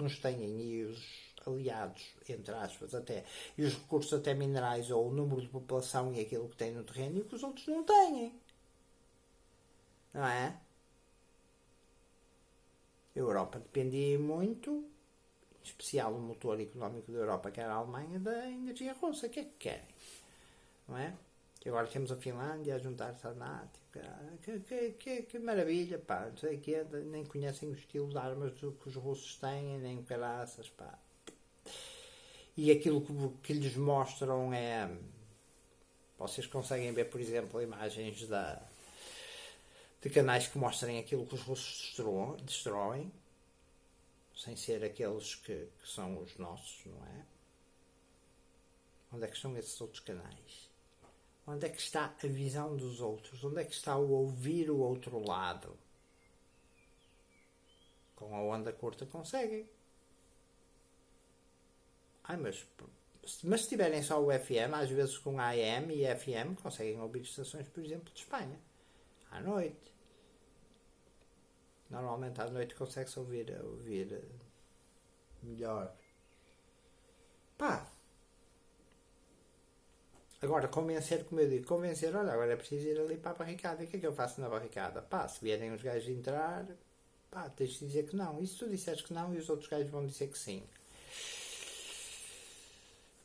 nos têm e os aliados, entre aspas, até, e os recursos até minerais ou o número de população e aquilo que tem no terreno e que os outros não têm. Não é? A Europa dependia muito, em especial o motor económico da Europa, que era a Alemanha, da energia russa. O que é que querem? Não é? Que agora temos a Finlândia a juntar-se à NATO. Que maravilha, não sei o quê, nem conhecem o estilo de armas que os russos têm, nem caraças, E aquilo que lhes mostram é... Vocês conseguem ver, por exemplo, imagens de canais que mostrem aquilo que os russos destroem. sem ser aqueles que são os nossos, não é? Onde é que estão esses outros canais? Onde é que está a visão dos outros? Onde é que está o ouvir o outro lado? Com a onda curta conseguem. Mas se tiverem só o FM, às vezes com AM e FM, conseguem ouvir estações, por exemplo, de Espanha. À noite. Normalmente à noite consegue-se ouvir melhor. Pá. Agora, convencer, como eu digo, olha, agora é preciso ir ali para a barricada. E o que é que eu faço na barricada? Pá, se vierem os gajos entrar, pá, tens de dizer que não. E se tu disseres que não, e os outros gajos vão dizer que sim?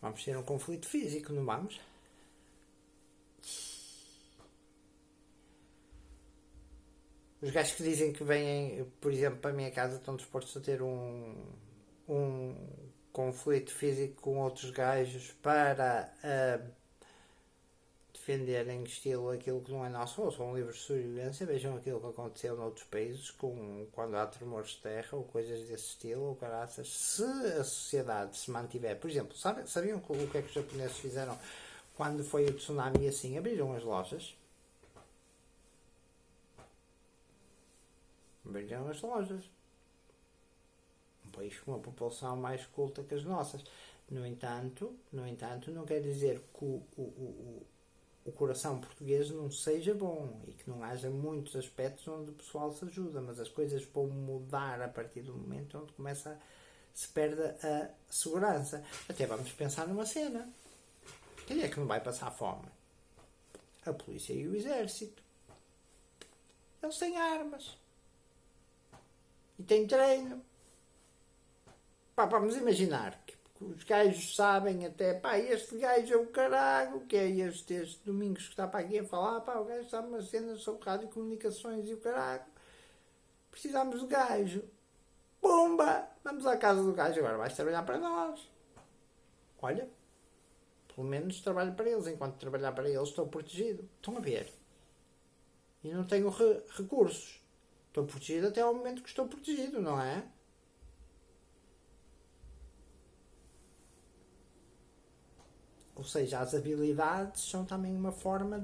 Vamos ter um conflito físico, não vamos? Os gajos que dizem que vêm, por exemplo, para a minha casa, estão dispostos a ter um conflito físico com outros gajos para defenderem estilo aquilo que não é nosso, ou são livros de sobrevivência. Vejam aquilo que aconteceu noutros países quando há tremores de terra ou coisas desse estilo, ou caraças. Se a sociedade se mantiver, por exemplo, sabiam o que é que os japoneses fizeram quando foi o tsunami? Assim, abriram as lojas. Abriram as lojas. Um país com uma população mais culta que as nossas. No entanto, não quer dizer que o coração português não seja bom e que não haja muitos aspectos onde o pessoal se ajuda, mas as coisas vão mudar a partir do momento onde se perde a segurança. Até vamos pensar numa cena. Quem é que não vai passar fome? A polícia e o exército. Eles têm armas. E têm treino. Pá, vamos imaginar que os gajos sabem até, pá, este gajo é o caralho, que é este Domingos que está para aqui a falar, pá, o gajo sabe umas cenas sobre radiocomunicações e o caralho. Precisamos do gajo. Pumba! Vamos à casa do gajo, agora vais trabalhar para nós. Olha, pelo menos trabalho para eles, enquanto trabalhar para eles estou protegido. Estão a ver? E não tenho recursos. Estou protegido até ao momento que estou protegido, não é? Ou seja, as habilidades são também uma forma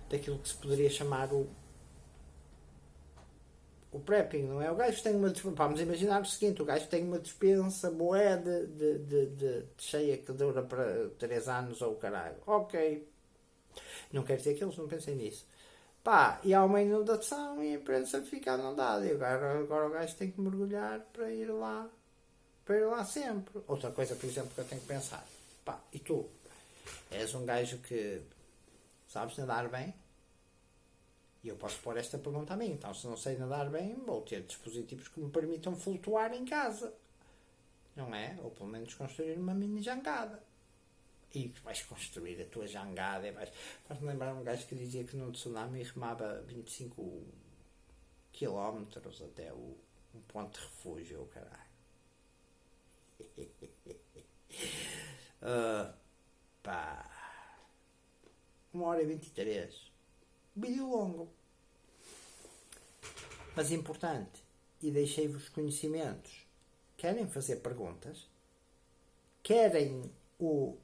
daquilo que se poderia chamar o prepping, não é? O gajo tem uma... Vamos imaginar o seguinte, o gajo tem uma dispensa boé de cheia que dura para 3 anos ou o caralho. Ok. Não quer dizer que eles não pensem nisso. Pá, e há uma inundação e a imprensa fica inundada. E agora o gajo tem que mergulhar para ir lá sempre. Outra coisa, por exemplo, que eu tenho que pensar. Pá, e tu? És um gajo que sabes nadar bem? E eu posso pôr esta pergunta a mim. Então, se não sei nadar bem, vou ter dispositivos que me permitam flutuar em casa. Não é? Ou pelo menos construir uma mini jangada. E vais construir a tua jangada. Faz-me lembrar um gajo que dizia que num tsunami remava 25 km até um ponto de refúgio, caralho. Pá. 1h23. Vídeo longo. Mas importante. E deixei-vos conhecimentos. Querem fazer perguntas? Querem o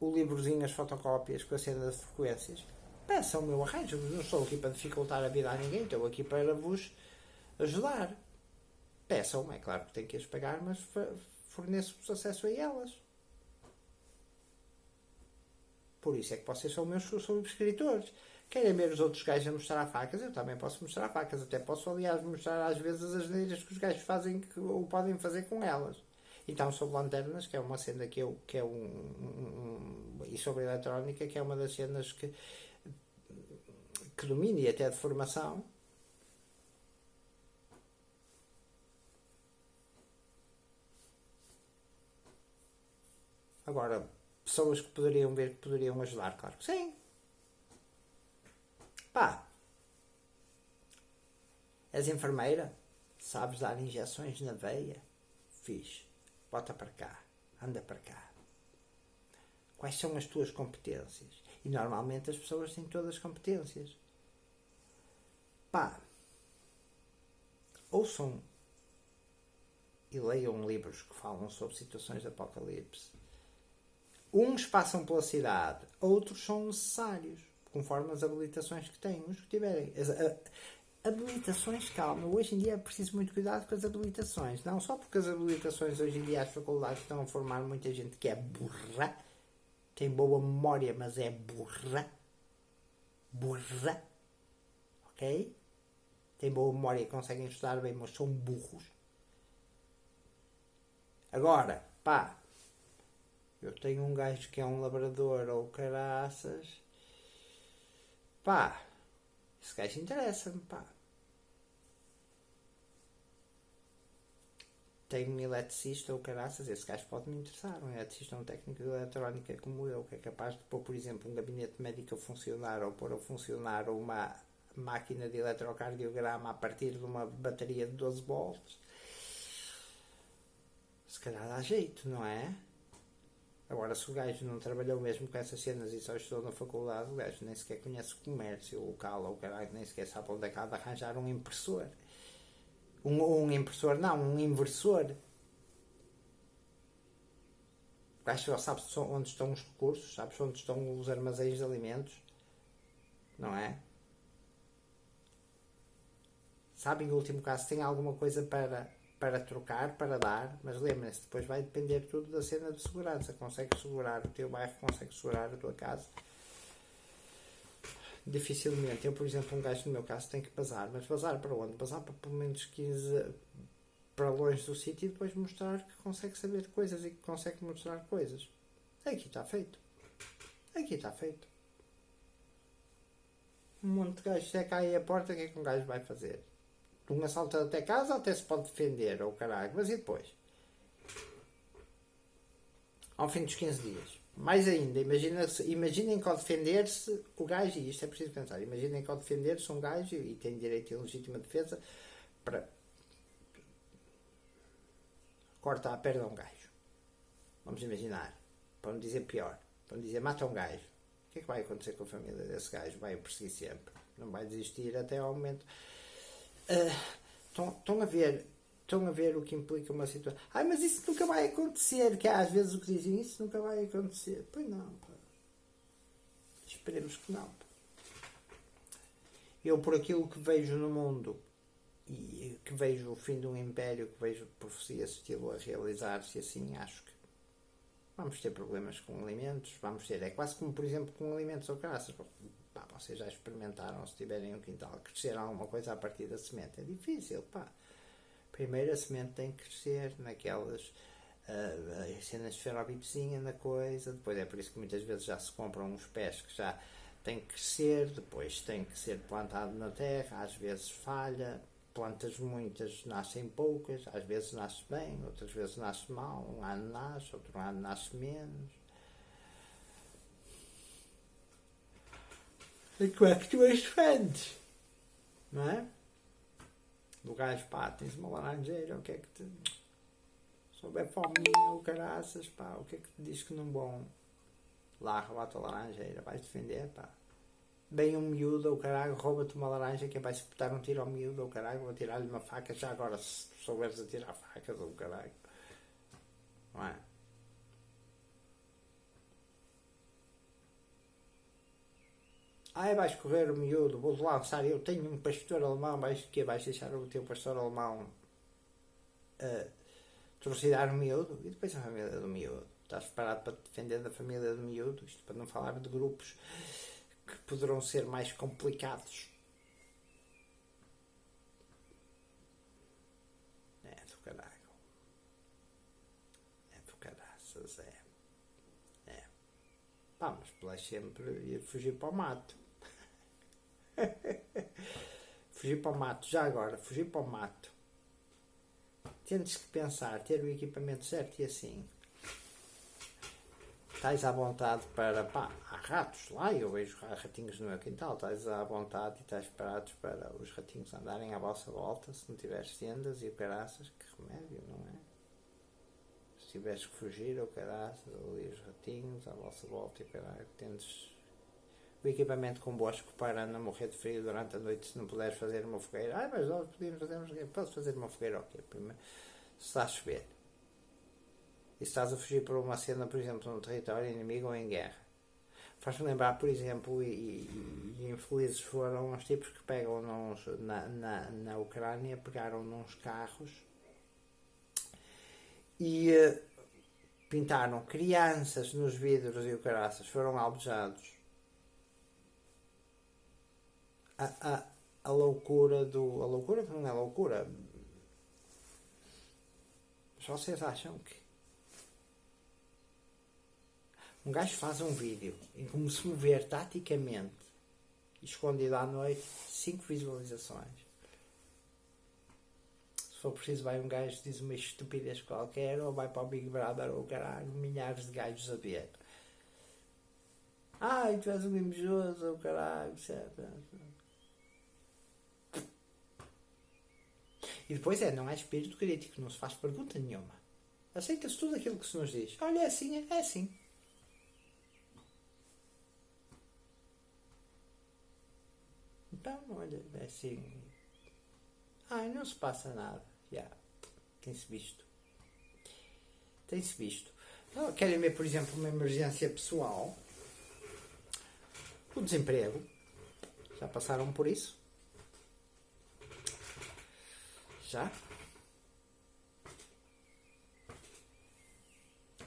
livrozinho, as fotocópias com a cena de frequências? Peçam o meu arranjo. Não estou aqui para dificultar a vida a ninguém. Estou aqui para vos ajudar. Peçam. É claro que têm que as pagar, mas forneço-vos acesso a elas. Por isso é que vocês são meus subscritores. Querem ver os outros gajos a mostrar facas? Eu também posso mostrar facas. Até posso, aliás, mostrar às vezes as asneiras que os gajos fazem ou podem fazer com elas. Então, sobre lanternas, que é uma cena e sobre eletrónica, que é uma das cenas que domina e até de formação. Agora, pessoas que poderiam ver, que poderiam ajudar, claro que sim. Pá, és enfermeira? Sabes dar injeções na veia? Fixe. Bota para cá. Anda para cá. Quais são as tuas competências? E normalmente as pessoas têm todas as competências. Pá, ouçam e leiam livros que falam sobre situações de apocalipse. Uns passam pela cidade, outros são necessários, conforme as habilitações que têm, os que tiverem. Habilitações, calma, hoje em dia é preciso muito cuidado com as habilitações. Não só porque as habilitações hoje em dia as faculdades estão a formar muita gente que é burra, tem boa memória, mas é burra. Burra. Ok? Tem boa memória e conseguem estudar bem, mas são burros. Agora, pá, eu tenho um gajo que é um labrador ou caraças. Pá, esse gajo interessa-me, pá. Tenho um eletricista ou caraças, esse gajo pode me interessar. Um eletricista ou um técnico de eletrónica como eu, que é capaz de pôr, por exemplo, um gabinete médico a funcionar ou pôr a funcionar uma máquina de eletrocardiograma a partir de uma bateria de 12 volts. Se calhar dá jeito, não é? Agora, se o gajo não trabalhou mesmo com essas cenas e só estudou na faculdade, o gajo nem sequer conhece o comércio local, ou o caralho nem sequer sabe onde é que há de arranjar um impressor. Um impressor, não, um inversor. O gajo só sabe onde estão os recursos, sabe onde estão os armazéns de alimentos, não é? Sabe, em último caso, tem alguma coisa para trocar, para dar, mas lembrem-se, depois vai depender tudo da cena de segurança. Consegue segurar o teu bairro, consegue segurar a tua casa. Dificilmente. Eu, por exemplo, um gajo no meu caso tem que bazar, mas bazar para onde? Bazar para pelo menos 15 para longe do sítio e depois mostrar que consegue saber coisas e que consegue mostrar coisas. Aqui está feito. Aqui está feito. Um monte de gajos, se é cá aí a porta, o que é que um gajo vai fazer? Um assalto até casa até se pode defender, ou caralho, mas e depois? Ao fim dos 15 dias. Mais ainda, imaginem que ao defender-se o gajo, e isto é preciso pensar, imaginem que ao defender-se um gajo, e tem direito a legítima defesa, para corta a perna a um gajo. Vamos imaginar, para não dizer pior, para não dizer mata um gajo. O que é que vai acontecer com a família desse gajo? Vai o perseguir sempre. Não vai desistir até ao momento. Estão a ver o que implica uma situação. Mas isso nunca vai acontecer. Que às vezes o que dizem, isso nunca vai acontecer. Pois não, pá. Esperemos que não. Pá. Eu, por aquilo que vejo no mundo e que vejo o fim de um império, que vejo profecias estilo a realizar-se assim, acho que vamos ter problemas com alimentos. Vamos ter, é quase como, por exemplo, com alimentos ou caças. Pá, vocês já experimentaram, se tiverem um quintal, crescer alguma coisa a partir da semente? É difícil, pá. Primeiro a semente tem que crescer naquelas cenas de ferrobipsinha na coisa, depois é por isso que muitas vezes já se compram uns pés que já têm que crescer, depois tem que ser plantado na terra, às vezes falha, plantas muitas, nascem poucas, às vezes nasce bem, outras vezes nasce mal, um ano nasce, outro ano nasce menos. E como é que tu as defendes? Não é? Do gajo, pá, tens uma laranjeira, o que é que te... Se houver fominha ou caraças, pá, o que é que te diz que não bom? Lá, rouba-te a laranjeira, vais defender, pá. Bem um miúdo, ou caralho, rouba-te uma laranja, que vai se botar um tiro ao miúdo, ou caralho, vou tirar-lhe uma faca, já agora, se souberes atirar facas, ou caralho. Não é? Vais correr o miúdo, vou lançar, eu tenho um pastor alemão, vais deixar o teu pastor alemão trucidar o miúdo, e depois a família do miúdo. Estás preparado para te defender da família do miúdo? Isto para não falar de grupos que poderão ser mais complicados. É do caralho. É do caraças, é. Pá, mas pela sempre ir fugir para o mato. Fugir para o mato, já agora, fugir para o mato. Tens que pensar, ter o equipamento certo e assim. Estás à vontade para, pá, há ratos lá, eu vejo ratinhos no meu quintal, estás à vontade e estás parados para os ratinhos andarem à vossa volta, se não tiveres tendas e o caraças, que remédio, não é? Se tiveres que fugir, o caraças, ali os ratinhos à vossa volta e o caraças, tendes o equipamento convosco para não morrer de frio durante a noite se não puderes fazer uma fogueira. Ah, mas nós podíamos fazer uma fogueira. Podes fazer uma fogueira, ok. Primeiro, se está a chover. E se estás a fugir por uma cena, por exemplo, num território inimigo ou em guerra. Faz-me lembrar, por exemplo, e infelizes foram os tipos que pegam na Ucrânia, pegaram nos carros e pintaram crianças nos vidros e o caraças, foram alvejados. A loucura do... A loucura que não é loucura. Mas vocês acham que um gajo faz um vídeo em como se mover taticamente, escondido à noite, 5 visualizações. Se for preciso, vai um gajo diz uma estupidez qualquer, ou vai para o Big Brother, ou caralho, milhares de gajos a ver. Ai, tu és um invejoso, ou caralho, etc. E depois não é espírito crítico, não se faz pergunta nenhuma. Aceita-se tudo aquilo que se nos diz. Olha, é assim, é assim. Então, olha, é assim. Ai, não se passa nada. Yeah. Tem-se visto. Tem-se visto. Então, querem ver, por exemplo, uma emergência pessoal? O desemprego. Já passaram por isso? Já?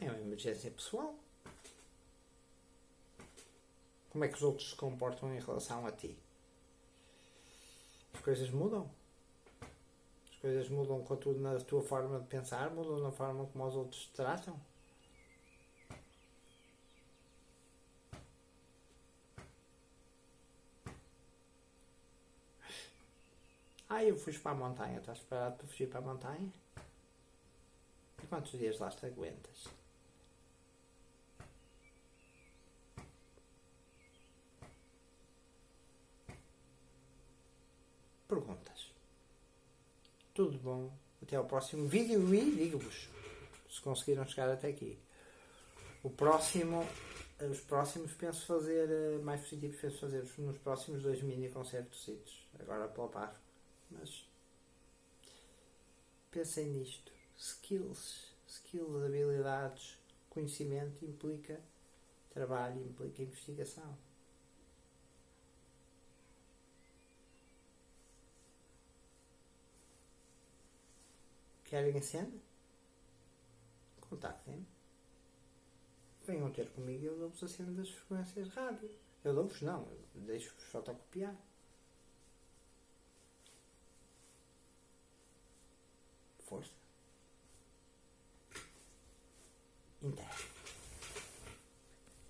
É uma emergência pessoal. Como é que os outros se comportam em relação a ti? As coisas mudam. As coisas mudam na tua forma de pensar, mudam na forma como os outros te tratam. Ah, eu fujo para a montanha. Estás preparado para fugir para a montanha? E quantos dias lá te aguentas? Perguntas. Tudo bom? Até ao próximo vídeo e digo-vos, se conseguiram chegar até aqui. Os próximos penso fazer, mais positivos, penso fazer nos próximos 2 mini concertos, agora pela Páscoa. Mas pensem nisto. Skills, habilidades, conhecimento implica trabalho, implica investigação. Querem a cena? Contactem-me. Venham ter comigo e eu dou-vos a cena das frequências de rádio. Eu dou-vos não, eu deixo-vos fotocopiar. Força.